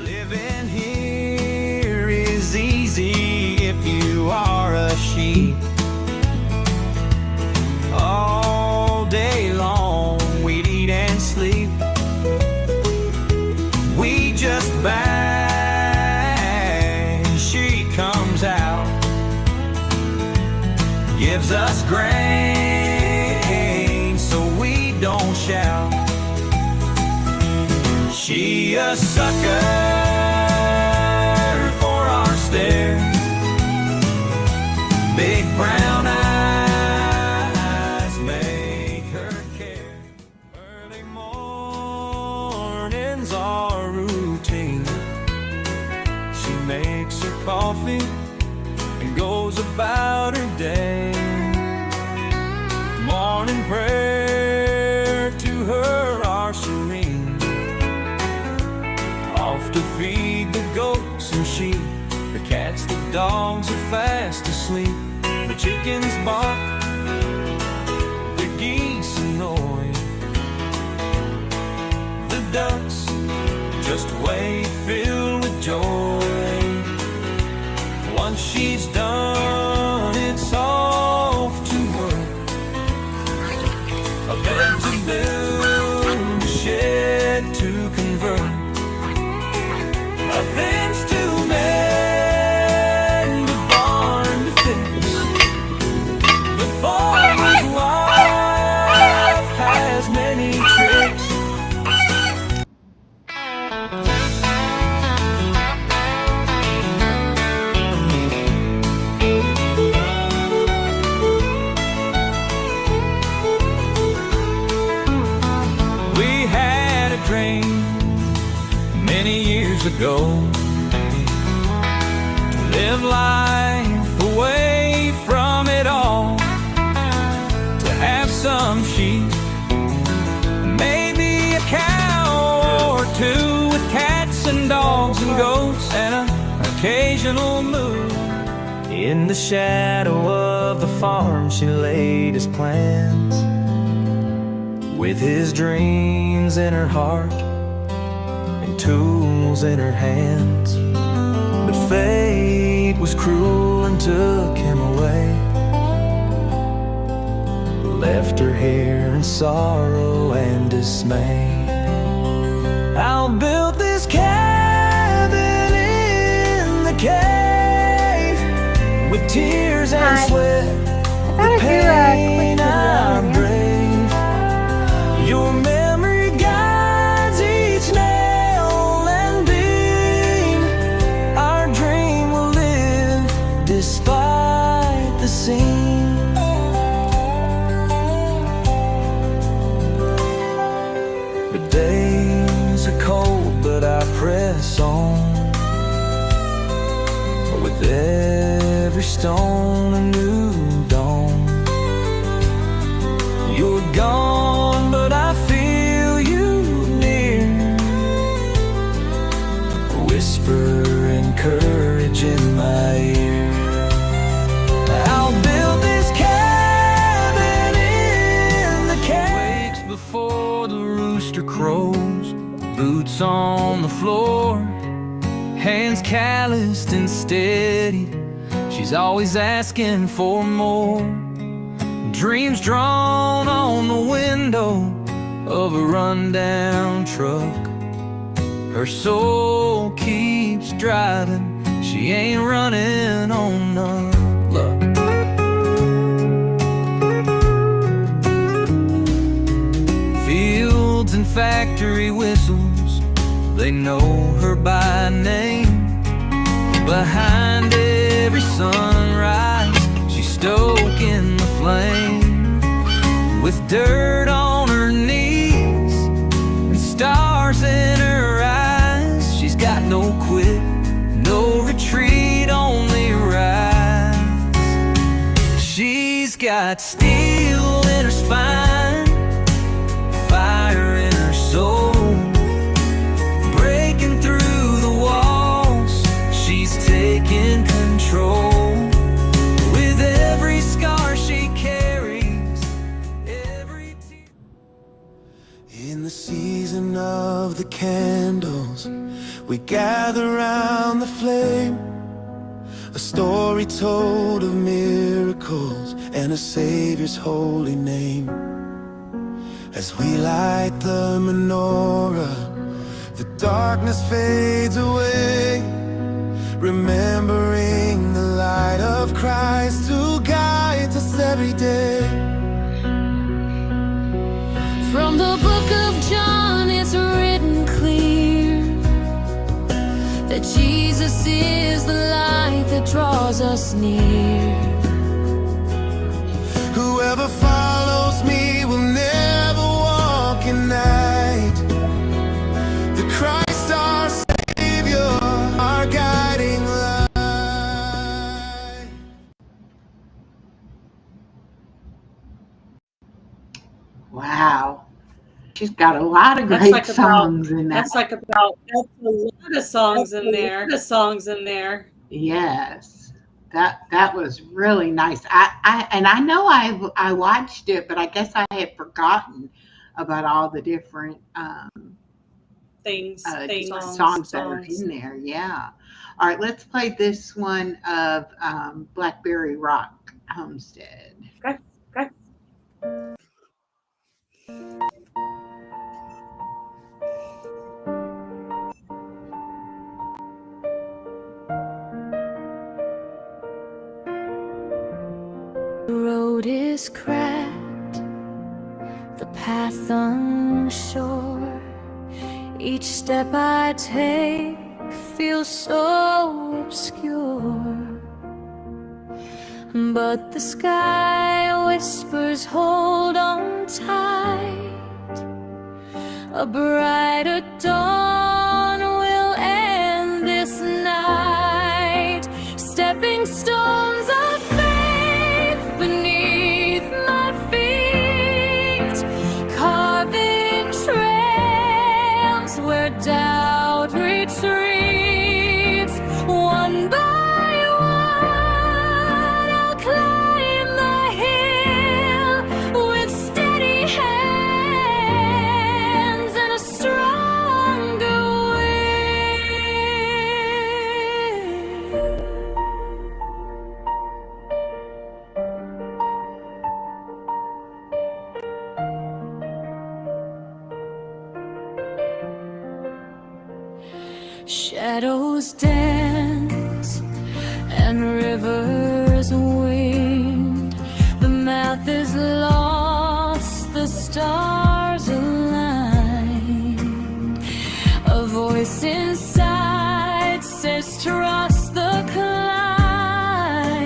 Living here is easy if you are a sheep. All day long we'd eat and sleep. We just bang, she comes out, gives us grain so we don't shout. She a sucker for our stare, big brown eyes make her care. Early mornings are routine. She makes her coffee and goes about her day. Morning prayer to her are serene. Off to feed the goats and sheep, the cats, the dogs are fast asleep. The chickens bark, the geese annoy, the ducks just wait filled with joy. Once she's done, it's off to work. A bed to build, a shed to convert, a fence to mend, a barn to fix. The farmer's wife has many tricks. We had a dream many years ago to live life away from it all, to have some sheep, maybe a cow or two, with cats and dogs and goats and an occasional moo. In the shadow of the farm she laid his plans, with his dreams in her heart and tools in her hands. But fate was cruel and took him away, left her here in sorrow and dismay. I'll build this cabin in the cave, with tears and Hi. sweat, I the thought I'd do a quick pain I video. brave. Your memory guides each nail and beam. despite the scene. The days are cold, but I press on. With every stone a new dawn. You're gone, but I feel you near. Whisper courage in my ear. I'll build this cabin in the wakes before the rooster crows. Boots on the floor, hands calloused and steady. She's always asking for more. Dreams drawn on the window of a rundown truck. Her soul keeps driving, she ain't running on none luck. Fields and factory whistles, they know her by name. Behind every sunrise, she's stoking the flame. With dirt on her knees and stars in her eyes, she's got no quit, no retreat, only rise. She's got steel in her spine, fire in her soul, breaking through the walls, she's taking control. With every scar she carries, every tear. In the season of the candles, we gather round the flame, a story told of miracles and a Savior's holy name. As we light the menorah, the darkness fades away, remembering the light of Christ who guides us every day. From the book of John, it's written clear that Jesus is the light that draws us near. Whoever follows me will never walk in night. The Christ our Savior, our guiding light. Wow. She's got a lot of That's great like about songs in that. that's like about that's a lot of songs in there. The songs in there. Yes. That was really nice. I know I watched it, but I guess I had forgotten about all the different Things, songs that are in there. Yeah. All right, let's play this one of Blackberry Rock Homestead. Okay, okay. The road is cracked, the path unsure. Each step I take feels so obscure. But the sky whispers, hold on tight. A brighter dawn will end this night. Stepping stones of faith beneath my feet, carving trails where doubt retreats. One by one I'll climb the hill with steady hands and a stronger will. Shadows dance and rivers wind. The mouth is lost, the stars aligned. A voice inside says trust the climb.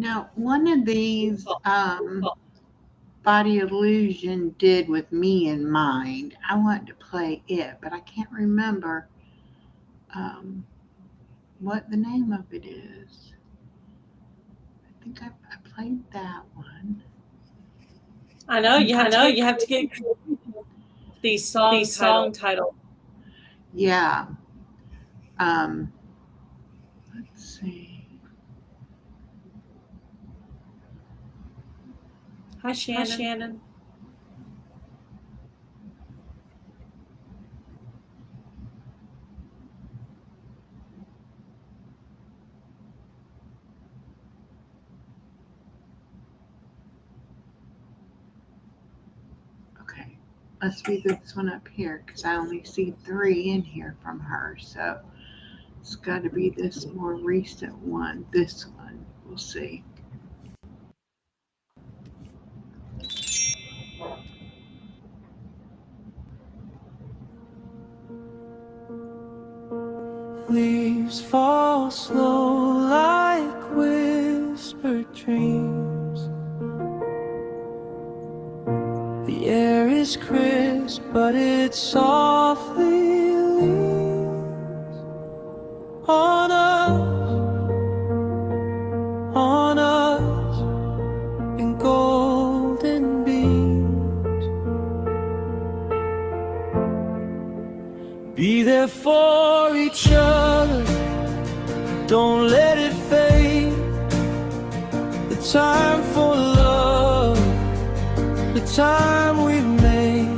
Now, one of these Cool. Body Illusion did with me in mind. I wanted to play it, but I can't remember what the name of it is. I think I played that one. I know you have to get these song titles. Yeah. Let's see. Hi, Shannon. Okay. Let's read this one up here because I only see 3 in here from her. So it's got to be this more recent one. This one. We'll see. Leaves fall slow like whispered dreams. The air is crisp, but it softly leans on us in golden beams. Be there for each other, don't let it fade. The time for love, the time we've made.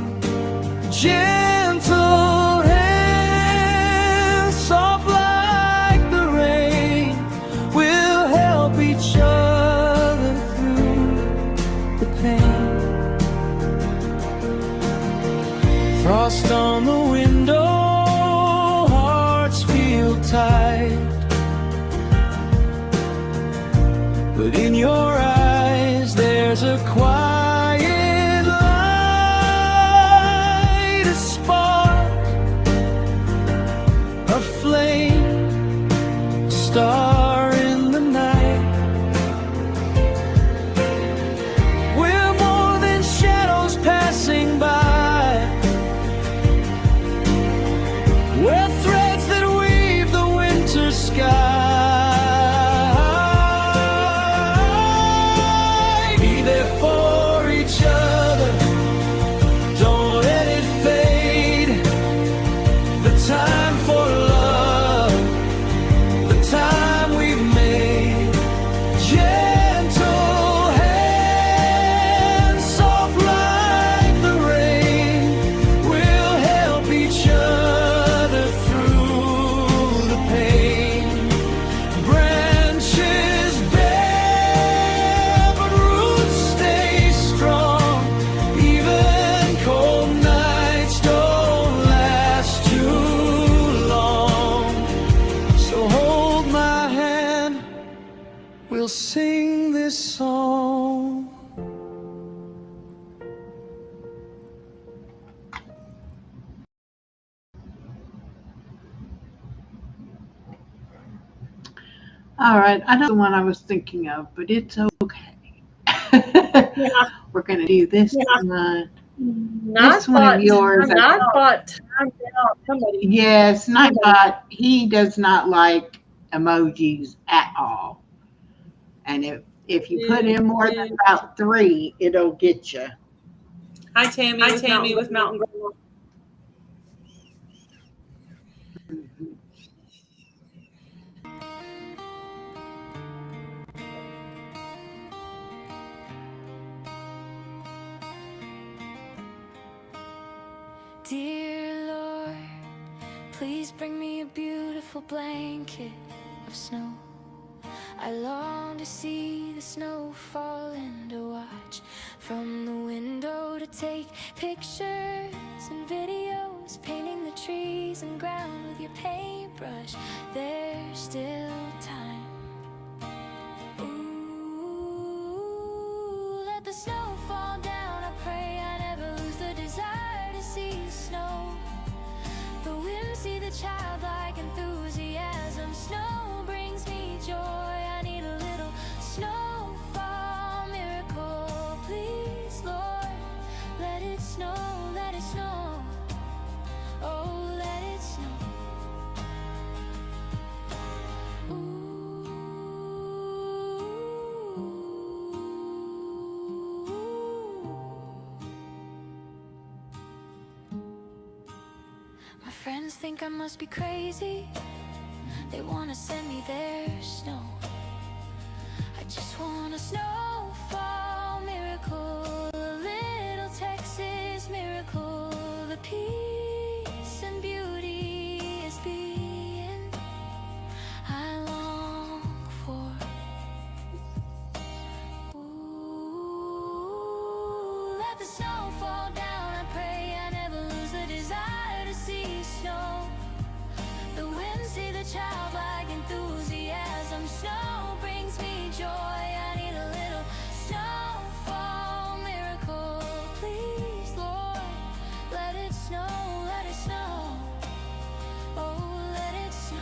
Gentle hands, soft like the rain, will help each other through the pain. Frost on the window, hearts feel tight, but in your eyes there's a quiet light, a spark, a flame, a star in the night. We're more than shadows passing by, we're threads that weave the winter sky. Be there for each other, don't let it fade. The time for love, the time we've made. Gentle hands, soft like the rain, will help each other through the pain. Branches bare, but roots stay strong. Even cold nights don't last too long. So hold my hand, we'll sing this song. All right. I know the one I was thinking of, but it's okay. Yeah. We're going to do this Yeah. one. Not This one of yours. Time out. Somebody. Yes, Nightbot, he does not like emojis at all. And if you put in more than about 3, it'll get you. Hi, Tammy with Mountain Grandma. Dear Lord, please bring me a beautiful blanket of snow. I long to see the snow fall and to watch from the window, to take pictures and videos, painting the trees and ground with your paintbrush. There's still time. Ooh, let the snow fall down. I pray I never lose the desire to see snow. The whimsy, the childlike enthusiasm. Snow brings me joy. I need a little snow My friends think I must be crazy. They wanna send me their snow. I just want a snowfall miracle, a little Texas miracle. The peace and beauty is being I long for. Ooh, let the snow fall down. I pray I never lose the desire to see snow. The wind, see the childlike enthusiasm. Snow brings me joy. I need a little snowfall miracle. Please, Lord, let it snow, let it snow. Oh, let it snow.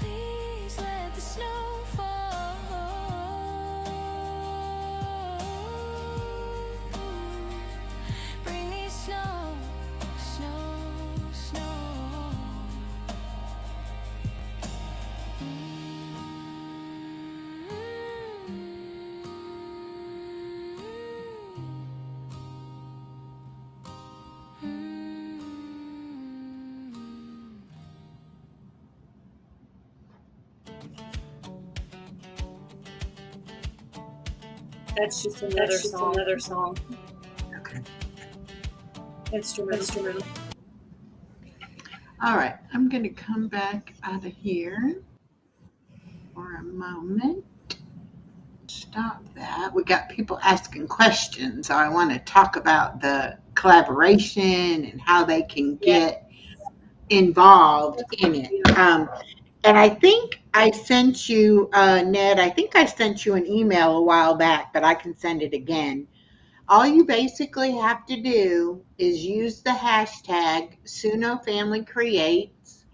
Please let the snow fall. Bring me snow, snow, snow. That's just another That's just song, another song, Okay. instrumental. All right. I'm going to come back out of here for a moment. Stop that. We got people asking questions. So I want to talk about the collaboration and how they can Yeah, get involved in it. And I think I sent you, Ned, I think I sent you an email a while back, but I can send it again. All you basically have to do is use the hashtag Suno Family Creates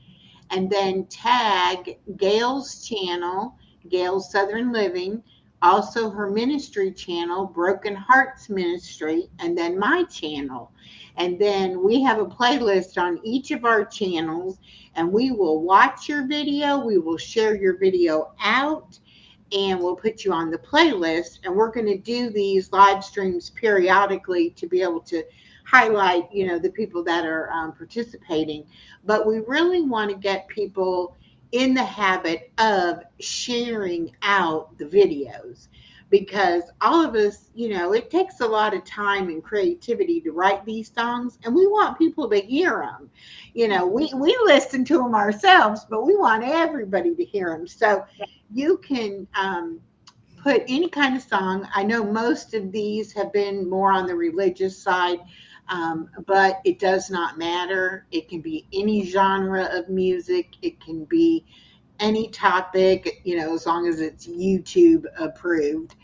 and then tag Gail's channel, Gail's Southern Living, also her ministry channel, Broken Hearts Ministry, and then my channel. And then we have a playlist on each of our channels, and we will watch your video, we will share your video out, and we'll put you on the playlist. And we're going to do these live streams periodically to be able to highlight, the people that are participating. But we really want to get people in the habit of sharing out the videos, because all of us, it takes a lot of time and creativity to write these songs, and we want people to hear them. We listen to them ourselves, but we want everybody to hear them. So you can put any kind of song. I know most of these have been more on the religious side, but it does not matter. It can be any genre of music, it can be any topic, as long as it's YouTube approved.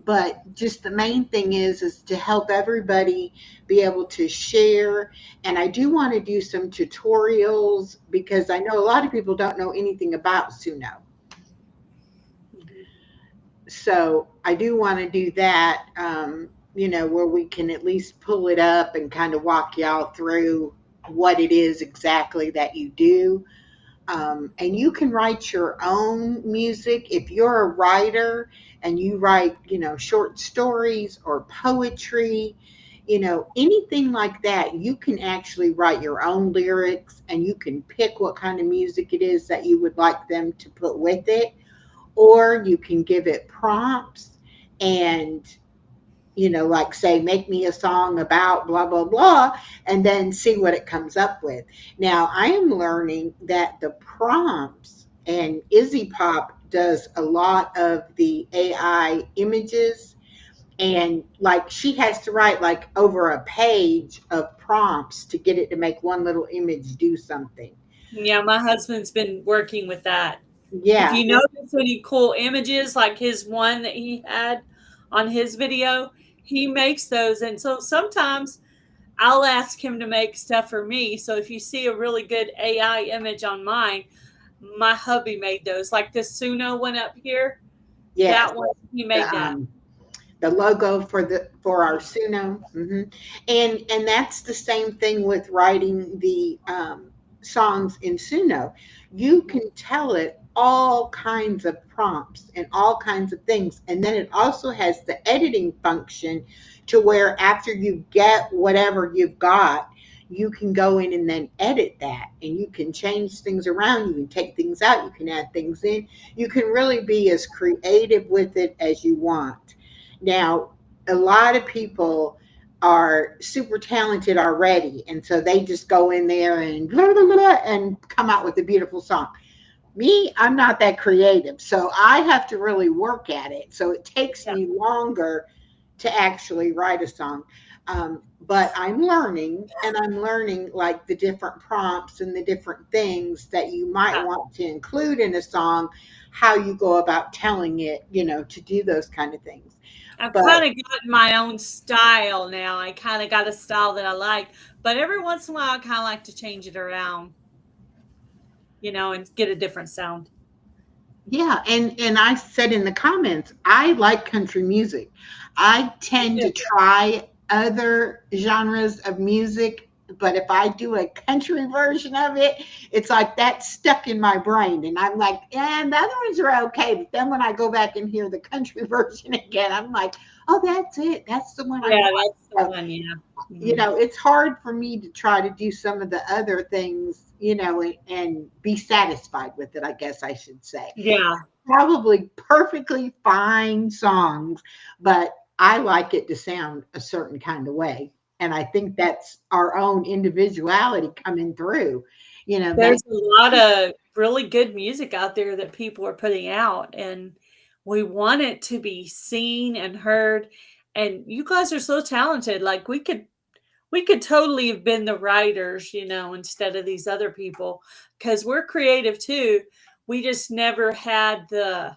But just the main thing is to help everybody be able to share. And I do want to do some tutorials, because I know a lot of people don't know anything about Suno. So I do want to do that, where we can at least pull it up and kind of walk y'all through what it is exactly that you do. And you can write your own music if you're a writer and you write, short stories or poetry, anything like that. You can actually write your own lyrics, and you can pick what kind of music it is that you would like them to put with it, or you can give it prompts and, like say, make me a song about blah, blah, blah, and then see what it comes up with. Now, I am learning that the prompts, and Izzy Pop does a lot of the AI images, and like she has to write like over a page of prompts to get it to make one little image do something. yeah. My husband's been working with that. If Yeah, you notice any cool images, like his one that he had on his video, he makes those. And so sometimes I'll ask him to make stuff for me. So if you see a really good AI image on mine, my hubby made those. Like this Suno one up here, yes. that one, he made The that. the logo for our Suno. And that's the same thing with writing the songs in Suno, you can tell it all kinds of prompts and all kinds of things. And then it also has the editing function to where after you get whatever you've got, you can go in and then edit that and you can change things around. You can take things out, you can add things in. You can really be as creative with it as you want. Now, a lot of people are super talented already, and so they just go in there and blah, blah, blah, and come out with a beautiful song. Me, I'm not that creative, so I have to really work at it. So it takes Yeah. me longer to actually write a song. But I'm learning, and I'm learning like the different prompts and the different things that you might Yeah. want to include in a song, how you go about telling it, to do those kind of things. I've But kind of got my own style now. I kind of got a style that I like, but every once in a while, I kind of like to change it around, and get a different sound. yeah, and I said in the comments, I like country music. I Me tend too. to try other genres of music, but if I do a country version of it, it's like that's stuck in my brain. And I'm like, yeah, the other ones are okay. But then when I go back and hear the country version again, I'm like, oh, that's it. That's the one I Yeah, want. that's the So, one. Yeah. Mhm. it's hard for me to try to do some of the other things, and be satisfied with it, I guess I should say. Yeah. Probably perfectly fine songs, but I like it to sound a certain kind of way. And I think that's our own individuality coming through. That There's a lot of really good music out there that people are putting out, and we want it to be seen and heard. And you guys are so talented. Like we could totally have been the writers, instead of these other people, because we're creative too. We just never had the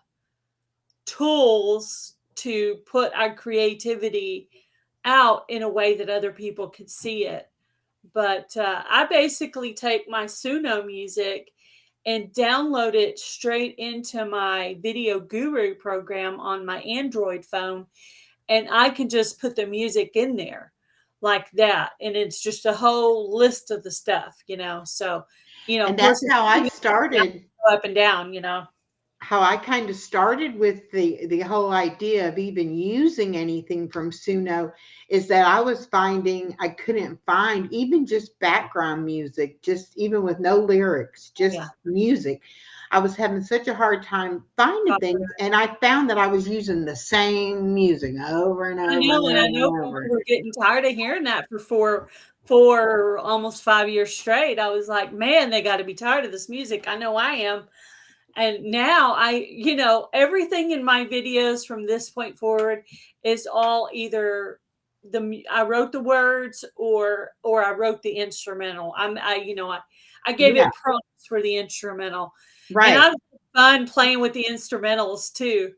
tools to put our creativity out in a way that other people could see it. But I basically take my Suno music and download it straight into my Video Guru program on my Android phone, and I can just put the music in there like that, and it's just a whole list of the stuff. So, and of course, that's it's how I started. up and down. How I kind of started with the whole idea of even using anything from Suno is that I was finding I couldn't find even just background music, just even with no lyrics, Yeah. just music. I was having such a hard time finding things, and I found that I was using the same music over and I over and know, and I over know and people over. were getting tired of hearing that for four almost 5 years straight. I was like, man, they got to be tired of this music. I know I am. And now everything in my videos from this point forward is all either I wrote the words or I wrote the instrumental. I gave Yeah, it prompts for the instrumental, and right. I was fun playing with the instrumentals too.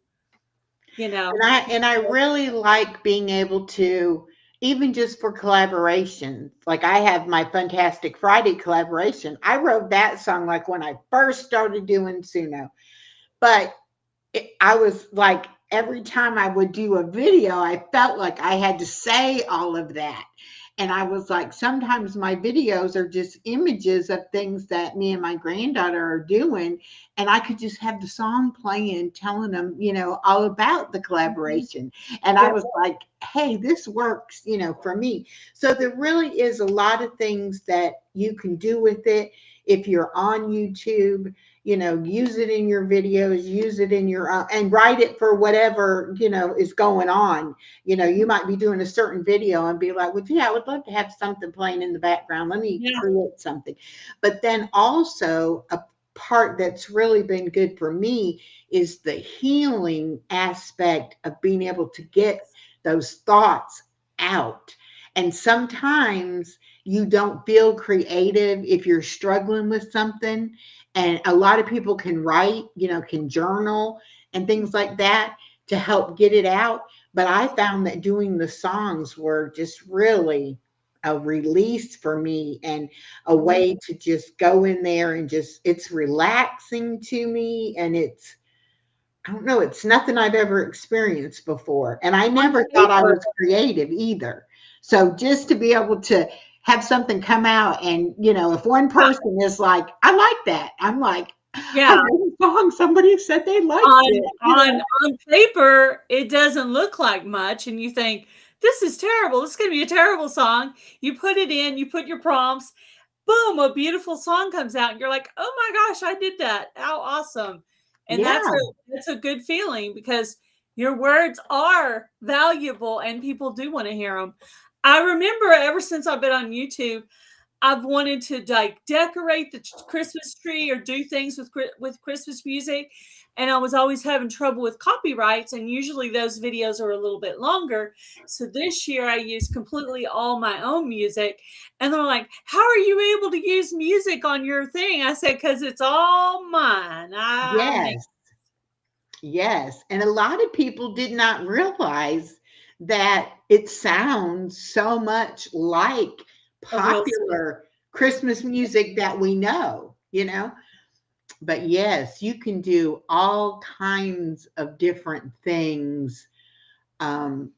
You And know, I really like being able to, even just for collaboration. Like I have my Fantastic Friday collaboration. I wrote that song like when I first started doing Suno. But I was like, every time I would do a video, I felt like I had to say all of that. And I was like, sometimes my videos are just images of things that me and my granddaughter are doing. And I could just have the song playing, telling them, all about the Mhm. collaboration. And I Yep. was like, hey, this works, for me. So there really is a lot of things that you can do with it. If you're on YouTube, use it in your videos, use it in your, and write it for whatever, is going on. You might be doing a certain video and be like, well, gee, I would love to have something playing in the background. Let me Yeah. create something. But then also a part that's really been good for me is the healing aspect of being able to get those thoughts out. And sometimes you don't feel creative if you're struggling with something. And a lot of people can write, can journal and things like that to help get it out. But I found that doing the songs were just really a release for me and a Mhm. way to just go in there and just, it's relaxing to me. And it's, I don't know, it's nothing I've ever experienced before. And I On never thought I paper. was creative either. So just to be able to have something come out, and if one person is like, I like that, I'm like, I Yeah. wrote a song, somebody said they liked on it. on paper it doesn't look like much and you think this is terrible, this is going to be a terrible song. You put it in, you put your prompts, boom, a beautiful song comes out and you're like, oh my gosh, I did that, how awesome. And Yeah, that's a good feeling because your words are valuable and people do want to hear them. I remember ever since I've been on YouTube, I've wanted to like decorate the Christmas tree or do things with Christmas music, and I was always having trouble with copyrights. And usually those videos are a little bit longer. So this year I used completely all my own music, and they're like, "How are you able to use music on your thing?" I said, "Because it's all mine. I make." yes, yes. And a lot of people did not realize that it sounds so much like A real song. popular Christmas music that we know. But yes, you can do all kinds of different things um,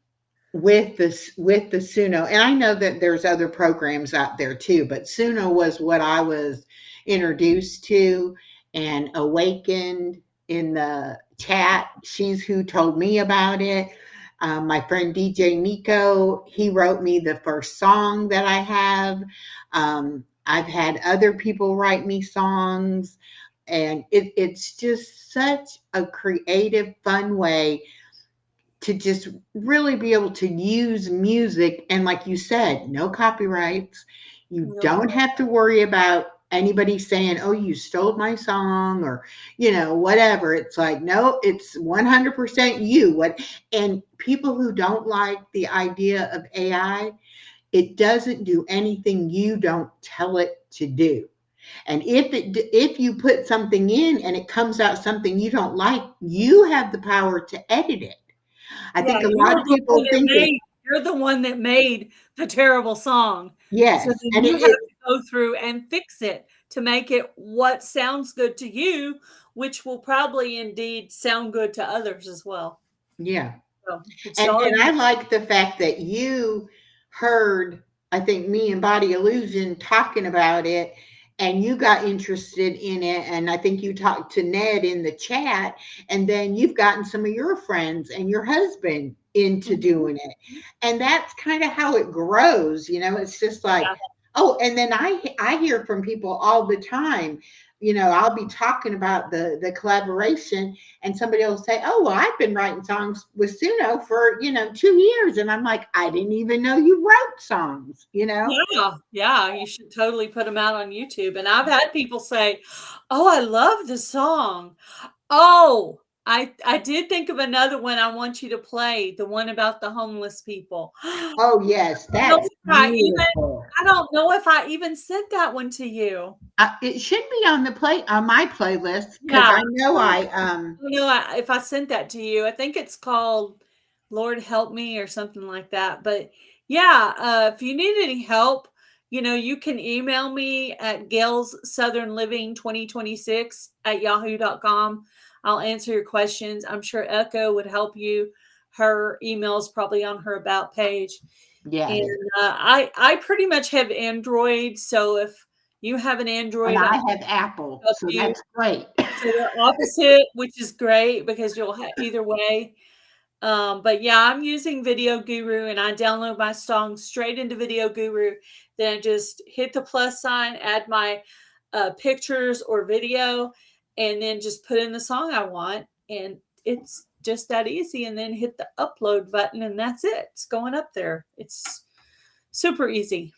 with the Suno. And I know that there's other programs out there too, but Suno was what I was introduced to and awakened in the chat. She's who told me about it. My friend DJ Nico, he wrote me the first song that I have. I've had other people write me songs, and it's just such a creative, fun way to just really be able to use music. And like you said, no copyrights. You Nope. don't have to worry about anybody saying, oh, you stole my song, or whatever. It's like, no, it's 100% you. What And people who don't like the idea of AI, it doesn't do anything you don't tell it to do. And if you put something in and it comes out something you don't like, you have the power to edit it. I Yeah, think a lot of people think it. you're the one that made the terrible song. So Yes, then and you have to go through and fix it to make it what sounds good to you, which will probably indeed sound good to others as well. yeah. So it's And all I like the fact that you heard, I think, me and Body Illusion talking about it, and you got interested in it. And I think you talked to Ned in the chat, and then you've gotten some of your friends and your husband into Mhm. doing it. And that's kind of how it grows. It's just like, Yeah, oh, and then I hear from people all the time. I'll be talking about the collaboration, and somebody will say, oh, well, I've been writing songs with Suno for 2 years. And I'm like, I didn't even know you wrote songs. yeah, you should totally put them out on YouTube. And I've had people say, "Oh, I love the song." Oh, I did think of another one I want you to play, the one about the homeless people. Oh yes, know that's if beautiful. I don't know if I even sent that one to you. It should be on my playlist, because Yeah. I know I don't know if I sent that to you. I think it's called Lord Help Me or something like that. But yeah, if you need any help, you can email me at Gail's Southern Living 2026 at yahoo.com. I'll answer your questions. I'm sure Echo would help you. Her email's probably on her about page. And yes. I pretty much have Android, so if you have an And Android, I I can have Apple, help so you. that's great. So we're opposite, which is great because you'll either way. But yeah, I'm using Video Guru, and I download my songs straight into Video Guru. Then I just hit the plus sign, add my pictures or video, and then just put in the song I want, and it's just that easy. And then hit the upload button, and that's it. It's going up there. It's super easy.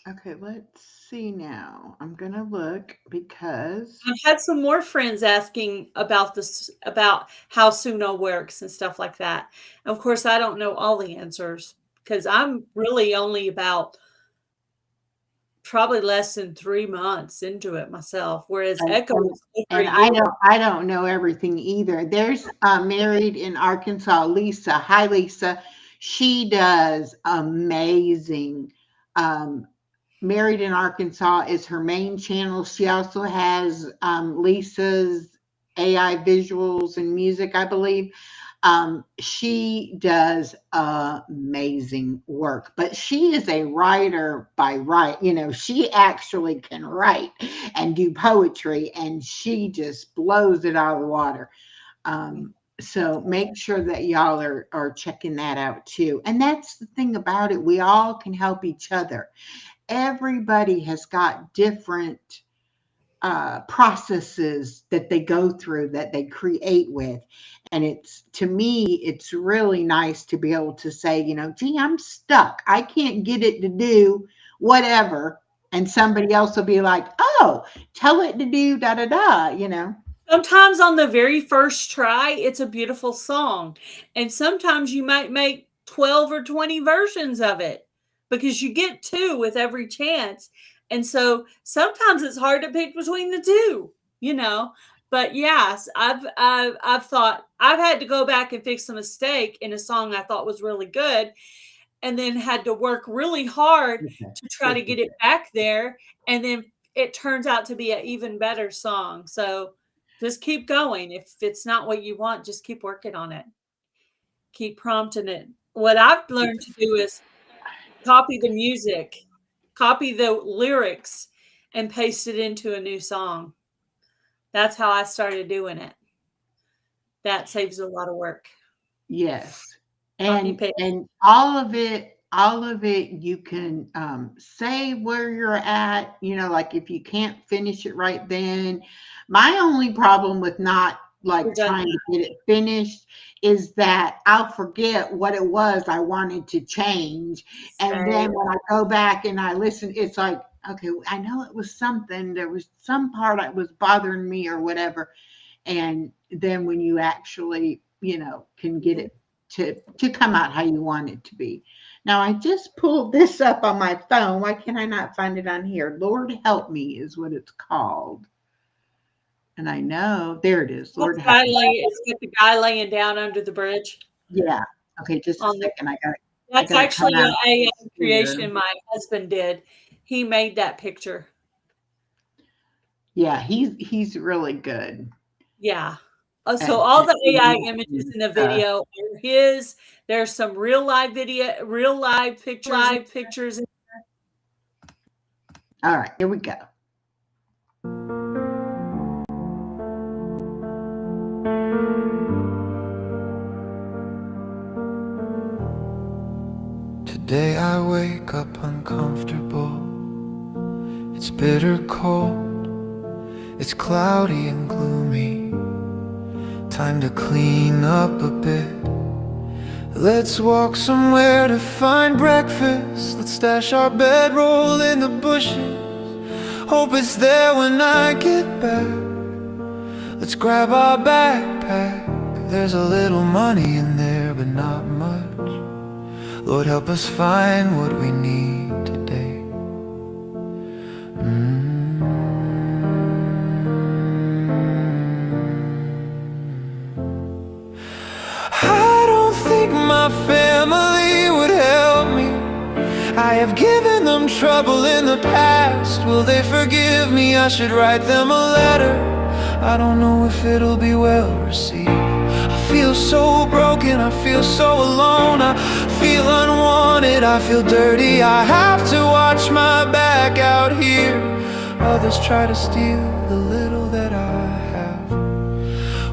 Okay, let's see now. I'm gonna look because I've had some more friends asking about this, about how Suno works and stuff like that. Of course, I don't know all the answers because I'm really only about probably less than 3 months into it myself, whereas and, Echo and was over a and year. I don't know everything either. There's Married in Arkansas, Lisa. Hi, Lisa. She does amazing. Um, Married in Arkansas is her main channel. She also has Lisa's AI visuals and music, I believe. She does amazing work, but she is a writer by right. She actually can write and do poetry, and she just blows it out of the water. So make sure that y'all are checking that out too. And that's the thing about it. We all can help each other. Everybody has got different processes that they go through, that they create with. And to me, it's really nice to be able to say, gee, I'm stuck. I can't get it to do whatever. And somebody else will be like, oh, tell it to do da da da. Sometimes on the very first try, it's a beautiful song. And sometimes you might make 12 or 20 versions of it because you get two with every chance. And so sometimes it's hard to pick between the two. But yes, I've thought I've had to go back and fix a mistake in a song I thought was really good, and then had to work really hard to try to get it back there, and then it turns out to be an even better song. So just keep going. If it's not what you want, just keep working on it. Keep prompting it. What I've learned to do is copy the music, copy the lyrics, and paste it into a new song. That's how I started doing it. That saves a lot of work. Yes. Copy And paste. and all of it you can say where you're at, like if you can't finish it right then. My only problem with not We're like done. trying to get it finished is that I'll forget what it was I wanted to change. And then Same. when I go back and I listen, it's like, okay, I know it was something, there was some part that was bothering me or whatever. And then when you actually, can get it to come out how you want it to be. Now I just pulled this up on my phone. Why can I not find it on here? Lord help me is what it's called. And I know there it is. Lord help me. It's got the guy laying down under the bridge. Yeah. Okay, just a On the second. I That's gotta come actually out an of AI this here. creation my husband did. He made that picture. Yeah, he's really good Yeah. So at all the AI doing images in the stuff. video are his. There's some real live pictures. All right, here we go. Today I wake up uncomfortable. It's bitter cold. It's cloudy and gloomy. Time to clean up a bit. Let's walk somewhere to find breakfast. Let's stash our bedroll in the bushes. Hope it's there when I get back. Let's grab our backpack. There's a little money in there, but not much. Lord, help us find what we need today. I don't think my family would help me. I have given them trouble in the past. Will they forgive me? I should write them a letter. I don't know if it'll be well received. I feel so broken, I feel so alone. I feel unwanted, I feel dirty. I have to watch my back out here. Others try to steal the little that I have.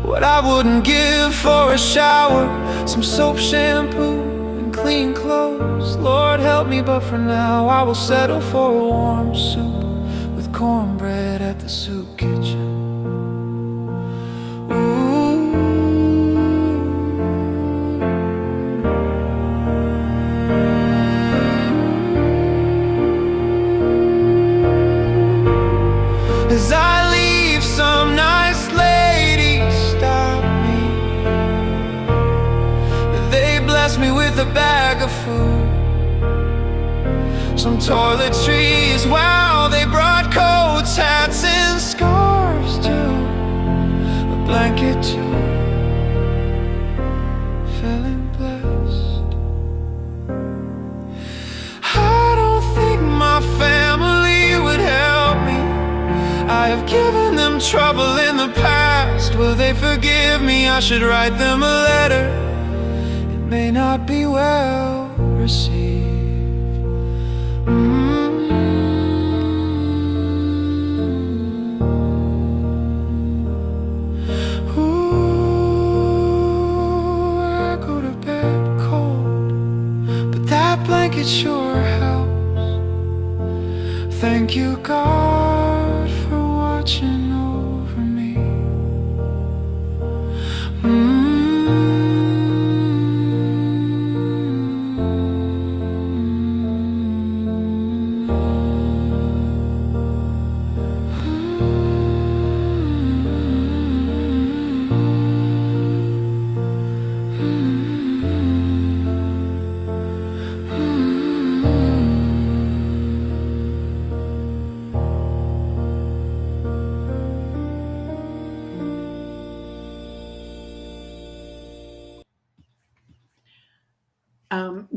What I wouldn't give for a shower, some soap, shampoo, and clean clothes. Lord help me, but for now I will settle for a warm soup with cornbread at the soup kitchen. As I leave, some nice lady stopped me. They blessed me with a bag of food, some toiletries. Wow, they brought coats, hats, and scarves too. A blanket too. Feeling blessed. I don't think my family would help me. I have given them trouble in the past. Will they forgive me? me I should write them a letter. It may not be well received. Ooh, I go to bed cold, but that blanket sure helps. Thank you, God, for watching over me.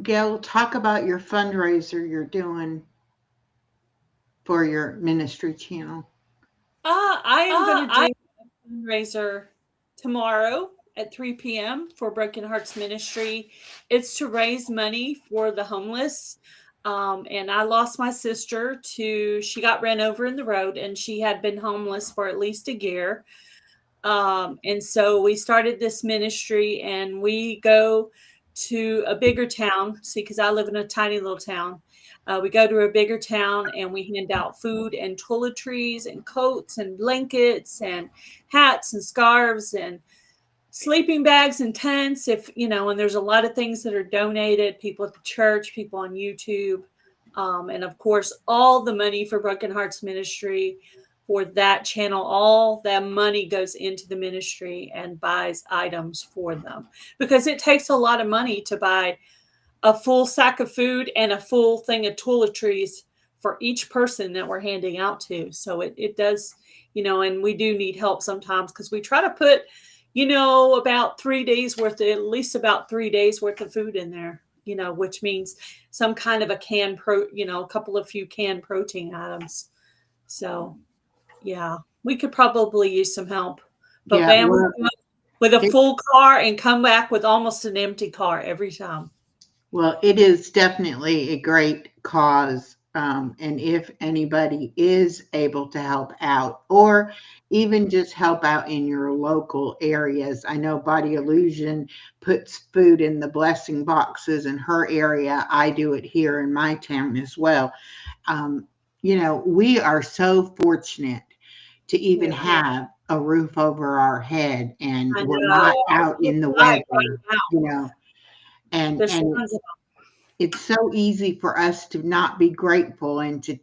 Gail, talk about your fundraiser you're doing for your ministry channel. I am going to do a fundraiser tomorrow at 3 p.m. for Broken Hearts Ministry. It's to raise money for the homeless. And I lost my sister to, she got ran over in the road and she had been homeless for at least a year. And so we started this ministry and we go to a bigger town. See, because I live in a tiny little town. We go to a bigger town and we hand out food and toiletries and coats and blankets and hats and scarves and sleeping bags and tents. If you know, and there's a lot of things that are donated, people at the church, people on YouTube, and of course all the money for Broken Hearts Ministry for that channel, all that money goes into the ministry and buys items for them, because it takes a lot of money to buy a full sack of food and a full thing of toiletries for each person that we're handing out to. So it does, and we do need help sometimes because we try to put, about 3 days worth, at least about 3 days worth of food in there, which means some kind of a couple of few canned protein items. So yeah, we could probably use some help, but Yeah, man, we well, come up with a it, full car and come back with almost an empty car every time. well, it is definitely a great cause. And if anybody is able to help out, or even just help out in your local areas, I know Body Illusion puts food in the blessing boxes in her area. I do it here in my town as well. Um, we are so fortunate to even Yeah, have a roof over our head, and I we're know. not out It's in the right weather, now. you know, There's and tons of it's so easy for us to not be grateful and to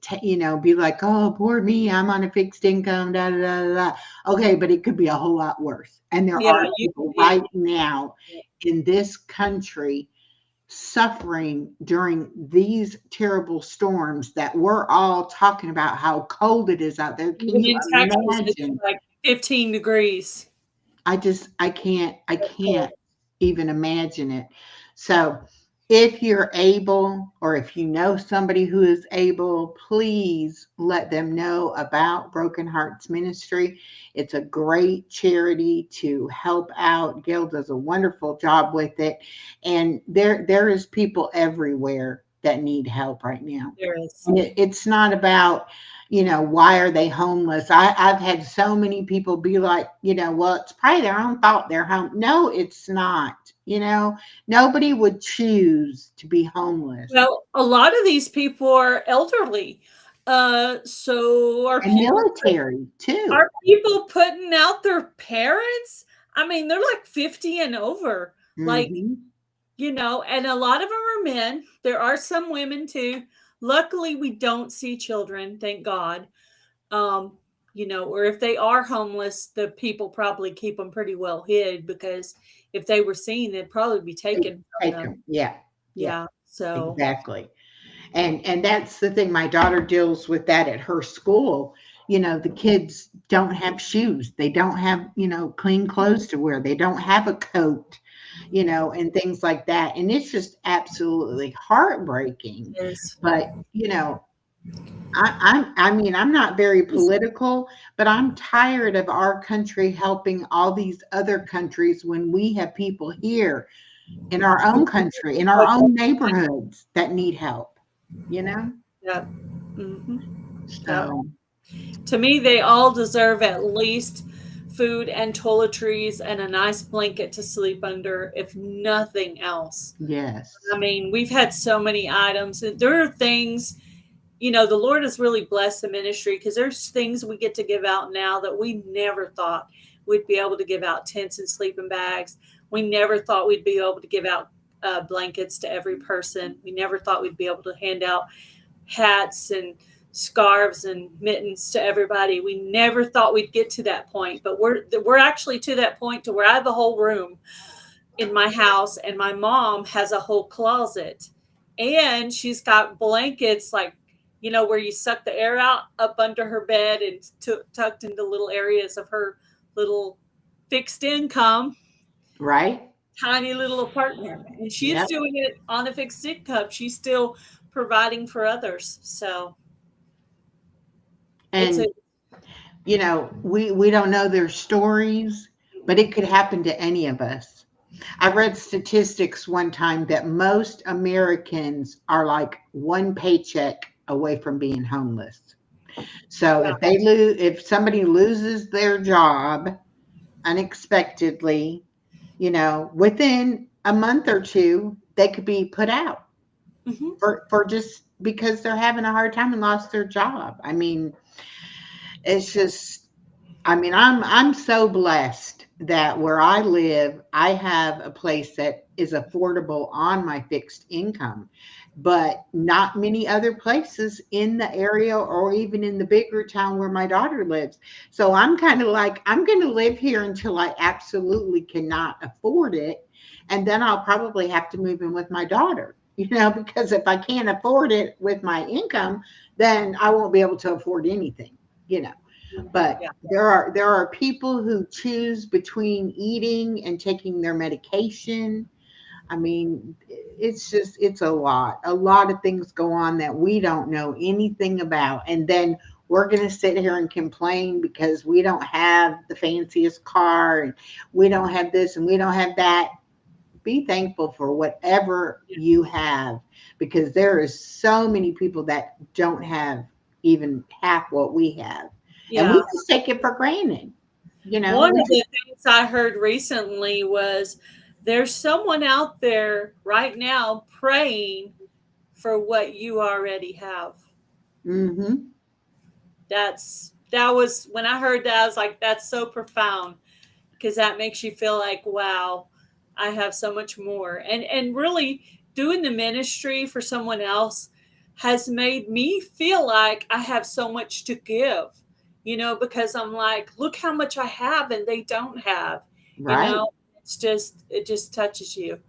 be like, oh, poor me, I'm on a fixed income, da da da da da. Okay, but it could be a whole lot worse. And there yeah, are you people can right now in this country suffering during these terrible storms that we're all talking about how cold it is out there. Can even you in Texas, it's imagine? like 15 degrees. It's I can't cold. even imagine it. So if you're able, or if you know somebody who is able, please let them know about Broken Hearts Ministry. It's a great charity to help out. Gail does a wonderful job with it. And there is people everywhere that need help right now. There is. And it's not about, why are they homeless? I've had so many people be like, well, it's probably their own fault they're home. No, it's not. Nobody would choose to be homeless. Well, a lot of these people are elderly. So And military too. are people putting out their parents? I mean, they're like 50 and over. Like, Hmm. and a lot of them are men. There are some women too. Luckily, we don't see children, thank God. Um, or if they are homeless, the people probably keep them pretty well hid, because if they were seen, they'd probably be They taken from take them. them. Yeah. Yeah, Yeah. So exactly. And that's the thing, my daughter deals with that at her school. The kids don't have shoes, they don't have clean clothes to wear, they don't have a coat, and things like that, and it's just absolutely heartbreaking. it is. But I mean, I'm not very political, but I'm tired of our country helping all these other countries when we have people here in our own country, in our own neighborhoods that need help, you know? Yeah. Hmm. Yep. So, To me, they all deserve at least food and toiletries and a nice blanket to sleep under, if nothing else. yes. I mean, we've had so many items. There are things, the Lord has really blessed the ministry because there's things we get to give out now that we never thought we'd be able to give out tents and sleeping bags. We never thought we'd be able to give out blankets to every person. We never thought we'd be able to hand out hats and scarves and mittens to everybody. We never thought we'd get to that point, but we're actually to that point to where I have a whole room in my house and my mom has a whole closet and she's got blankets like where you suck the air out up under her bed and tucked into little areas of her little fixed income Right? tiny little apartment, and she's Yep. doing it on a fixed income. She's still providing for others, so it's a And we don't know their stories, but it could happen to any of us. I read statistics one time that most Americans are like one paycheck away from being homeless. So yeah. if somebody loses their job unexpectedly, within a month or two, they could be put out Hmm. for just because they're having a hard time and lost their job. I mean, it's just I mean, I'm so blessed that where I live, I have a place that is affordable on my fixed income, but not many other places in the area or even in the bigger town where my daughter lives. So I'm kind of like, I'm going to live here until I absolutely cannot afford it. And then I'll probably have to move in with my daughter, because if I can't afford it with my income, then I won't be able to afford anything, you know. But Yeah. there are people who choose between eating and taking their medication. I mean, it's a lot of things go on that we don't know anything about. And then we're going to sit here and complain because we don't have the fanciest car and we don't have this and we don't have that. Be thankful for whatever you have because there is so many people that don't have even half what we have. And we Yeah. just take it for granted. One We of just the things I heard recently was there's someone out there right now praying for what you already have. mhm. That was when I heard that I was like that's so profound because that makes you feel like wow, I have so much more. And really doing the ministry for someone else has made me feel like I have so much to give. Because I'm like, look how much I have and they don't have. You Right. know, it just touches you.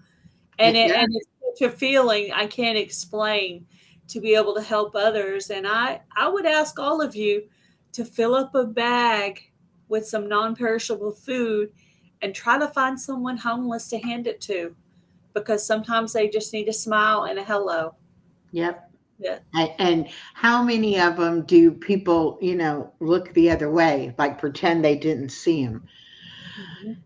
And It it does. and it's such a feeling I can't explain to be able to help others. And I would ask all of you to fill up a bag with some non-perishable food and try to find someone homeless to hand it to because sometimes they just need a smile and a hello. Yep. Yeah. And how many of them do people, look the other way, like pretend they didn't see them? Mhm.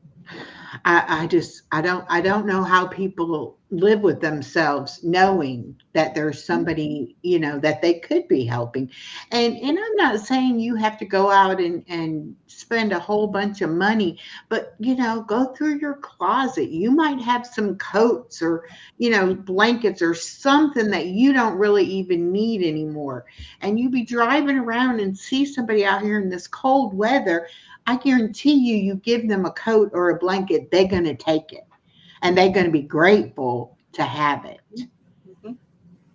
I don't know how people live with themselves knowing that there's somebody, that they could be helping. And I'm not saying you have to go out and spend a whole bunch of money, but go through your closet. You might have some coats or, blankets or something that you don't really even need anymore. And you be driving around and see somebody out here in this cold weather. I guarantee you give them a coat or a blanket, they're going to take it and they're going to be grateful to have it. Mhm.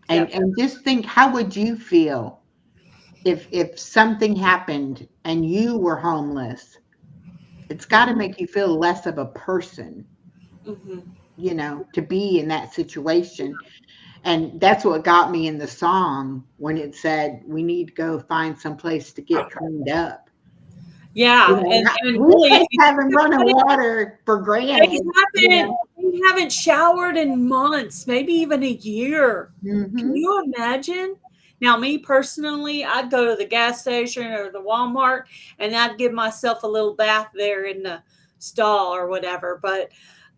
And Yep. and just think, how would you feel if something happened and you were homeless? It's got to Mhm. make you feel less of a person, Mhm. to be in that situation. And that's what got me in the song when it said we need to go find some place to get cleaned up. Yeah, and We really, if take you think having running about it, water for they granted, haven't they haven't showered in months, maybe even a year. Can Mhm. you imagine? Now, me personally, I'd go to the gas station or the Walmart and I'd give myself a little bath there in the stall or whatever. But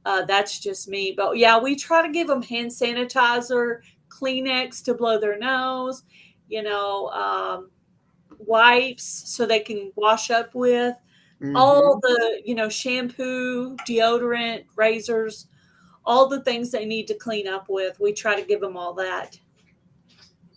that's just me. But yeah, we try to give them hand sanitizer, Kleenex to blow their nose, you know, wipes so they can wash up with, all Hmm. the, shampoo, deodorant, razors, all the things they need to clean up with. We try to give them all that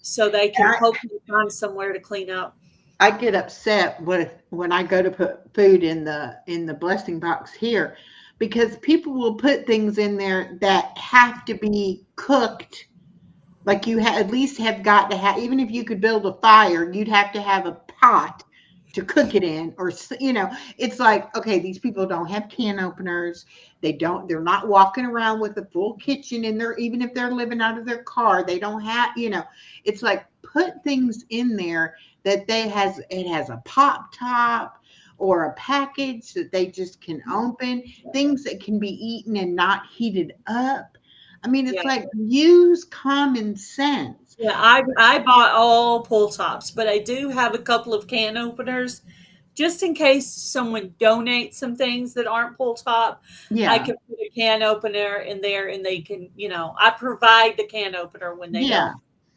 so they can hopefully find somewhere to clean up. I get upset with when I go to put food in the blessing box here, because people will put things in there that have to be cooked. Like at least have got to have, even if you could build a fire, you'd have to have a pot to cook it in, or it's like, okay, these people don't have can openers. They're not walking around with a full kitchen in there, even if they're living out of their car. They don't have. It's like, put things in there that it has a pop top or a package that they just can open, things that can be eaten and not heated up. I mean, Yeah. it's like, use common sense. Yeah, I bought all pull tops, but I do have a couple of can openers just in case someone donates some things that aren't pull top. I Yeah, can put a can opener in there and they can, I provide the can opener when they yeah.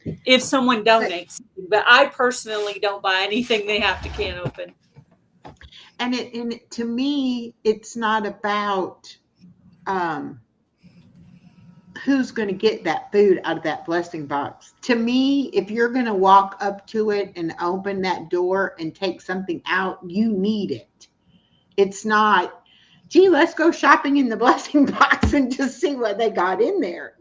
don't. If someone donates, but I personally don't buy anything they have to can open. To me, it's not about um, who's going to get that food out of that blessing box. To me, if you're going to walk up to it and open that door and take something out, you need it. It's not, gee, let's go shopping in the blessing box and just see what they got in there.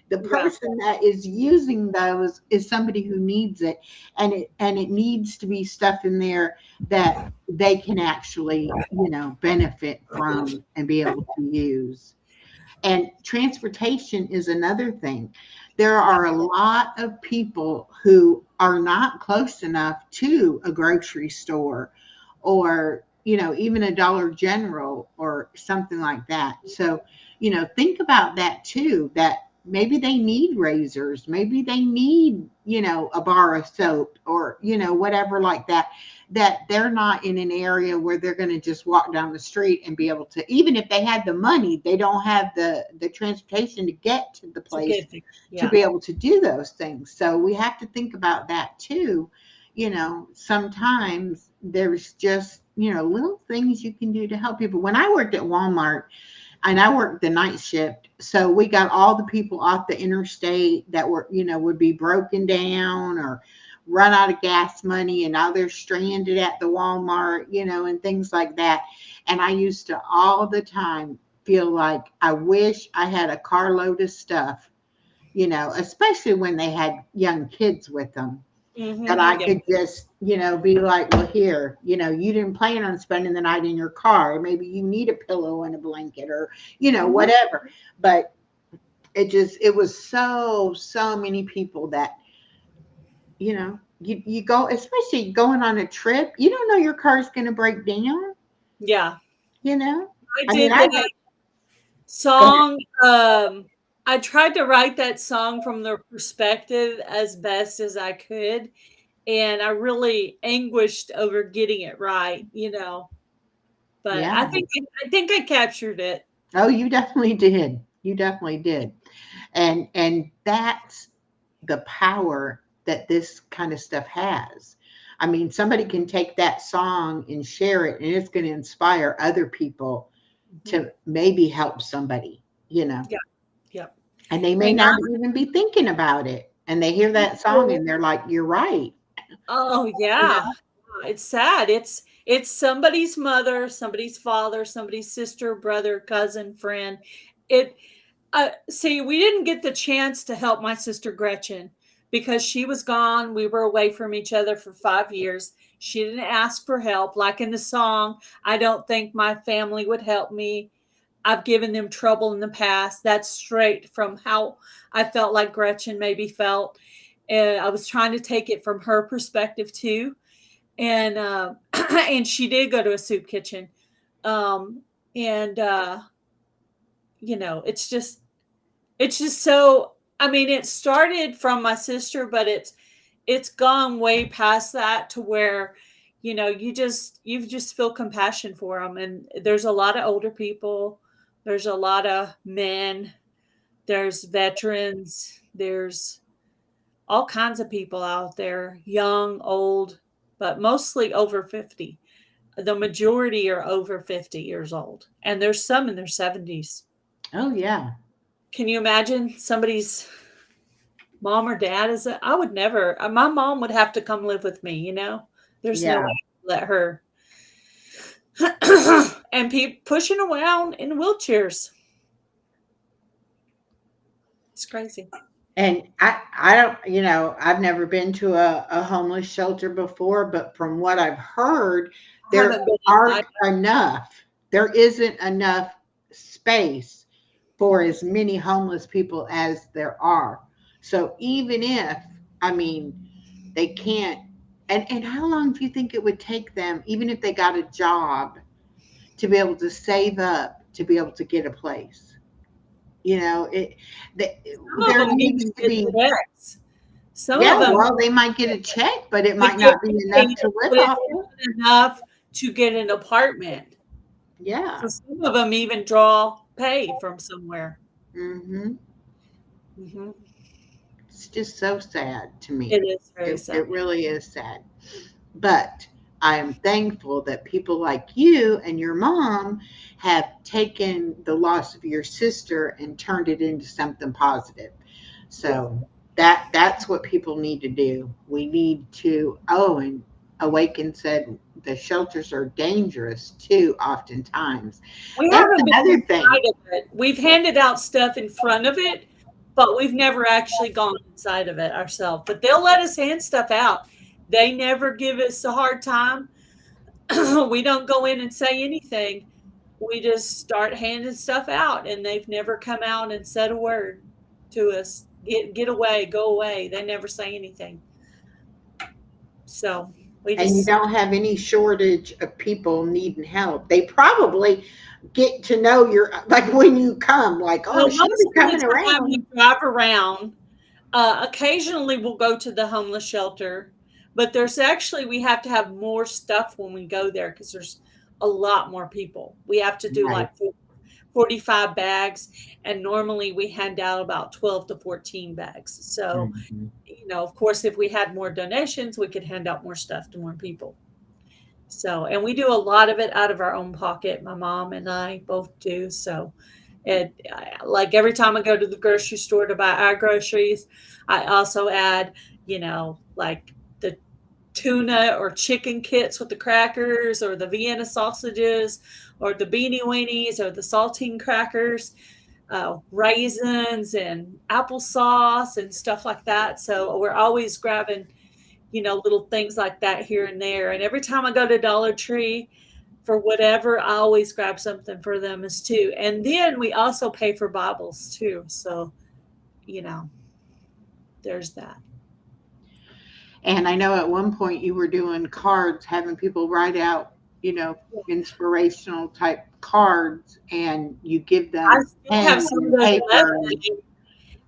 The Yeah. person that is using those is somebody who needs it, and it needs to be stuff in there that they can actually, benefit from and be able to use. And transportation is another thing. There are a lot of people who are not close enough to a grocery store, or, even a Dollar General or something like that. So, think about that too, that maybe they need razors, maybe they need, a bar of soap, or, whatever like that, that they're not in an area where they're going to just walk down the street and be able to, even if they had the money, they don't have the transportation to get to the To place get things. to Yeah. be able to do those things. So we have to think about that too. Sometimes there's just, little things you can do to help people. When I worked at Walmart, and I worked the night shift, so we got all the people off the interstate that were, would be broken down or run out of gas money, and now they're stranded at the Walmart, and things like that. And I used to all the time feel like I wish I had a carload of stuff, especially when they had young kids with them, that I Yeah. could just, be like, well, here, you didn't plan on spending the night in your car. Maybe you need a pillow and a blanket, or, Hmm. whatever. But it was so many people that, you go, especially going on a trip, you don't know your car's going to break down, Yeah. you know? I I mean, did I that go ahead. song. I tried to write that song from their perspective as best as I could. And I really anguished over getting it right. But Yeah. I think I captured it. Oh, you definitely did. You definitely did. And that's the power that this kind of stuff has. I mean, somebody can take that song and share it, and it's going to inspire other people Mhm. to maybe help somebody. Yeah, yeah. And they may And not even be thinking about it. And they hear that song and they're like, you're right. oh You yeah, know? it's sad. It's somebody's mother, somebody's father, somebody's sister, brother, cousin, friend. It See, we didn't get the chance to help my sister Gretchen because she was gone. We were away from each other for 5 years. She didn't ask for help. Like in the song, I don't think my family would help me. I've given them trouble in the past. That's straight from how I felt like Gretchen maybe felt. And I was trying to take it from her perspective too. And and she did go to a soup kitchen. Um, and it's just so, I mean, it started from my sister, but it's gone way past that to where, you just feel compassion for them. And there's a lot of older people, there's a lot of men, there's veterans, there's all kinds of people out there, young, old, but mostly over 50. The majority are over 50 years old, and there's some in their 70s. Oh, yeah. Can you imagine somebody's mom or dad is a, I would never, my mom would have to come live with me. There's no way Yeah. to let her and people pushing around in wheelchairs. It's crazy. And I don't, I've never been to a homeless shelter before, but from what I've heard, I there haven't been inside. aren't enough. There isn't enough space for as many homeless people as there are. So even if, I mean, they can't, and how long do you think it would take them, even if they got a job, to be able to save up to be able to get a place? It, the, Some of there them needs even to get be. checks. Some Yeah, of them well, they might get a check, but it they might get not be enough paid, to live but it off of. isn't enough to get an apartment. So Yeah. some of them even draw pay from somewhere. Hmm. Hmm. It's just so sad to It me. is very It sad. really is sad. But I am thankful that people like you and your mom have taken the loss of your sister and turned it into something positive. Yeah. So that's what people need to do. We need to. Oh, and Awaken said the shelters are dangerous too, oftentimes. We That's haven't been another thing. inside of it. We've handed out stuff in front of it, but we've never actually gone inside of it ourselves. But they'll let us hand stuff out. They never give us a hard time. We don't go in and say anything. We just start handing stuff out, and they've never come out and said a word to us. Get away, go away. They never say anything. So we And you just don't have any shortage of people needing help. They probably get to know your, like when you come, like, oh, well, she'll most be of the coming time we around. drive around. Occasionally, we'll go to the homeless shelter, but there's actually we have to have more stuff when we go there because there's a lot more people. We have to do Right. like 45 bags, and normally we hand out about 12 to 14 bags. So, Mhm. of course, if we had more donations, we could hand out more stuff to more people. So, and we do a lot of it out of our own pocket. My mom and I both do. So, like every time I go to the grocery store to buy our groceries, I also add, like the tuna or chicken kits with the crackers or the Vienna sausages or the beanie weenies or the saltine crackers, raisins and applesauce and stuff like that. So we're always grabbing, little things like that here and there. And every time I go to Dollar Tree for whatever, I always grab something for them as too. And then we also pay for Bibles too. So, you know, there's that. And I know at one point you were doing cards, having people write out, inspirational type cards, and you give I them still have pen some of and those left. paper. And if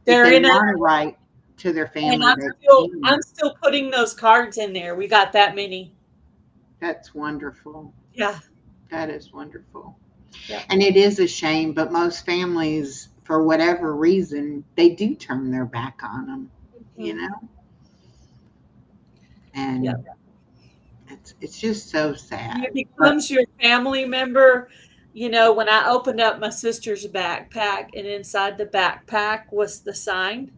They're they in a, want to write to their and family, I'm they still can. I'm still putting those cards in there. We got that many. That's wonderful. Yeah. That is wonderful. Yeah. And it is a shame, but most families, for whatever reason, they do turn their back on them, you Mhm. know? Yeah. And it's just so It sad. But becomes your family member. When I opened up my sister's backpack, and inside the backpack was the sign,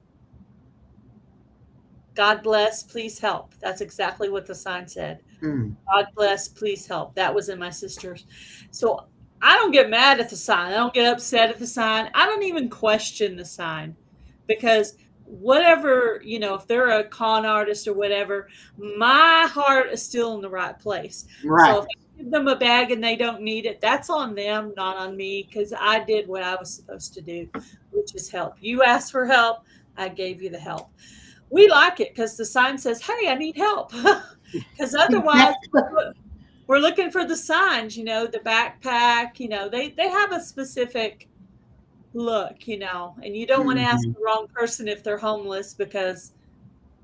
God bless, please help. That's exactly what the sign said. mm, God bless, please help. That was in my sister's. So I don't get mad at the sign. I don't get upset at the sign. I don't even question the sign because whatever, if they're a con artist or whatever, my heart is still in the right place. So right. if I give them a bag and they don't need it, that's on them, not on me, because I did what I was supposed to do, which is help. You asked for help, I gave you the help. We like it because the sign says, "Hey, I need help." Because otherwise, Exactly. we're looking for the signs. The backpack. They have a specific look. And you don't want to ask Mhm. the wrong person if they're homeless because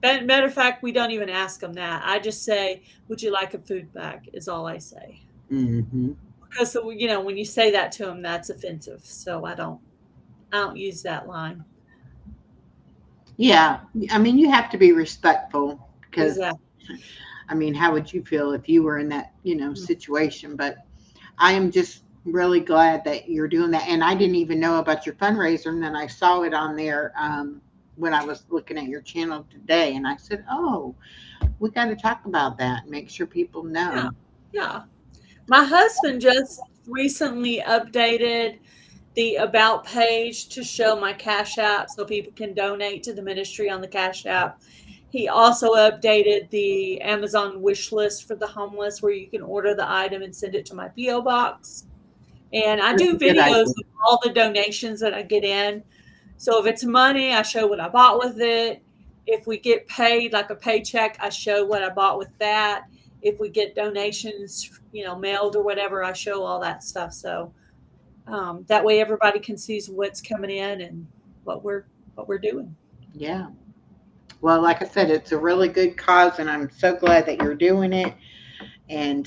Matter of fact, we don't even ask them that. I just say, "Would you like a food bag?" is all I say. Hmm. Because when you say that to them, that's offensive. So I don't use that line. Yeah, I mean, you have to be respectful because, Exactly. I mean, how would you feel if you were in that, Mm. situation? But I am just really glad that you're doing that. And I didn't even know about your fundraiser, and then I saw it on there when I was looking at your channel today, and I said, "Oh, we got to talk about that. Make sure people Yeah. know." Yeah. My husband just recently updated the about page to show my Cash App so people can donate to the ministry on the Cash App. He also updated the Amazon wish list for the homeless where you can order the item and send it to my P.O. box. And I That's do a good videos idea. of all the donations that I get in. So if it's money, I show what I bought with it. If we get paid, like a paycheck, I show what I bought with that. If we get donations, mailed or whatever, I show all that stuff. So that way everybody can see what's coming in and what we're doing. Yeah. Well, like I said, it's a really good cause, and I'm so glad that you're doing it. And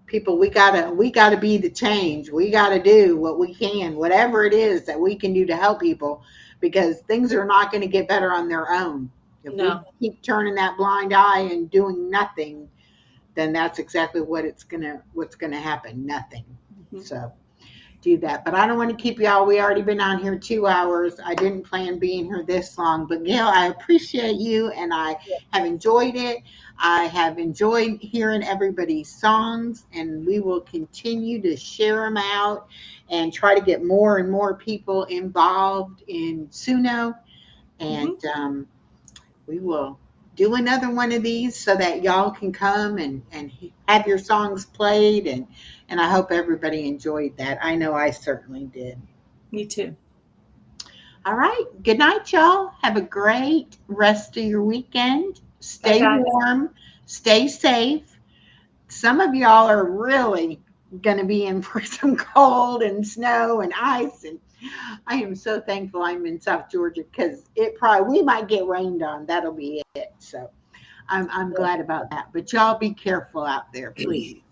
people, we gotta be the change. We gotta do what we can, whatever it is that we can do to help people, because things are not going to get better on their own. If we No. keep turning that blind eye and doing nothing, then that's exactly what's gonna happen. Nothing. Mhm. So do that. But I don't want to keep y'all. We already been on here 2 hours. I didn't plan being here this long. But Gail, I appreciate you, and I have enjoyed it. I have enjoyed hearing everybody's songs, and we will continue to share them out and try to get more and more people involved in Suno. And Mhm. we will do another one of these so that y'all can come and have your songs played, and I hope everybody enjoyed that. I know I certainly did. Me too. All right. Good night, y'all. Have a great rest of your weekend. Bye, Stay guys. warm, stay safe. Some of y'all are really going to be in for some cold and snow and ice, and I am so thankful I'm in South Georgia because we might get rained on. That'll be it. So I'm glad about that. But y'all be careful out there, please.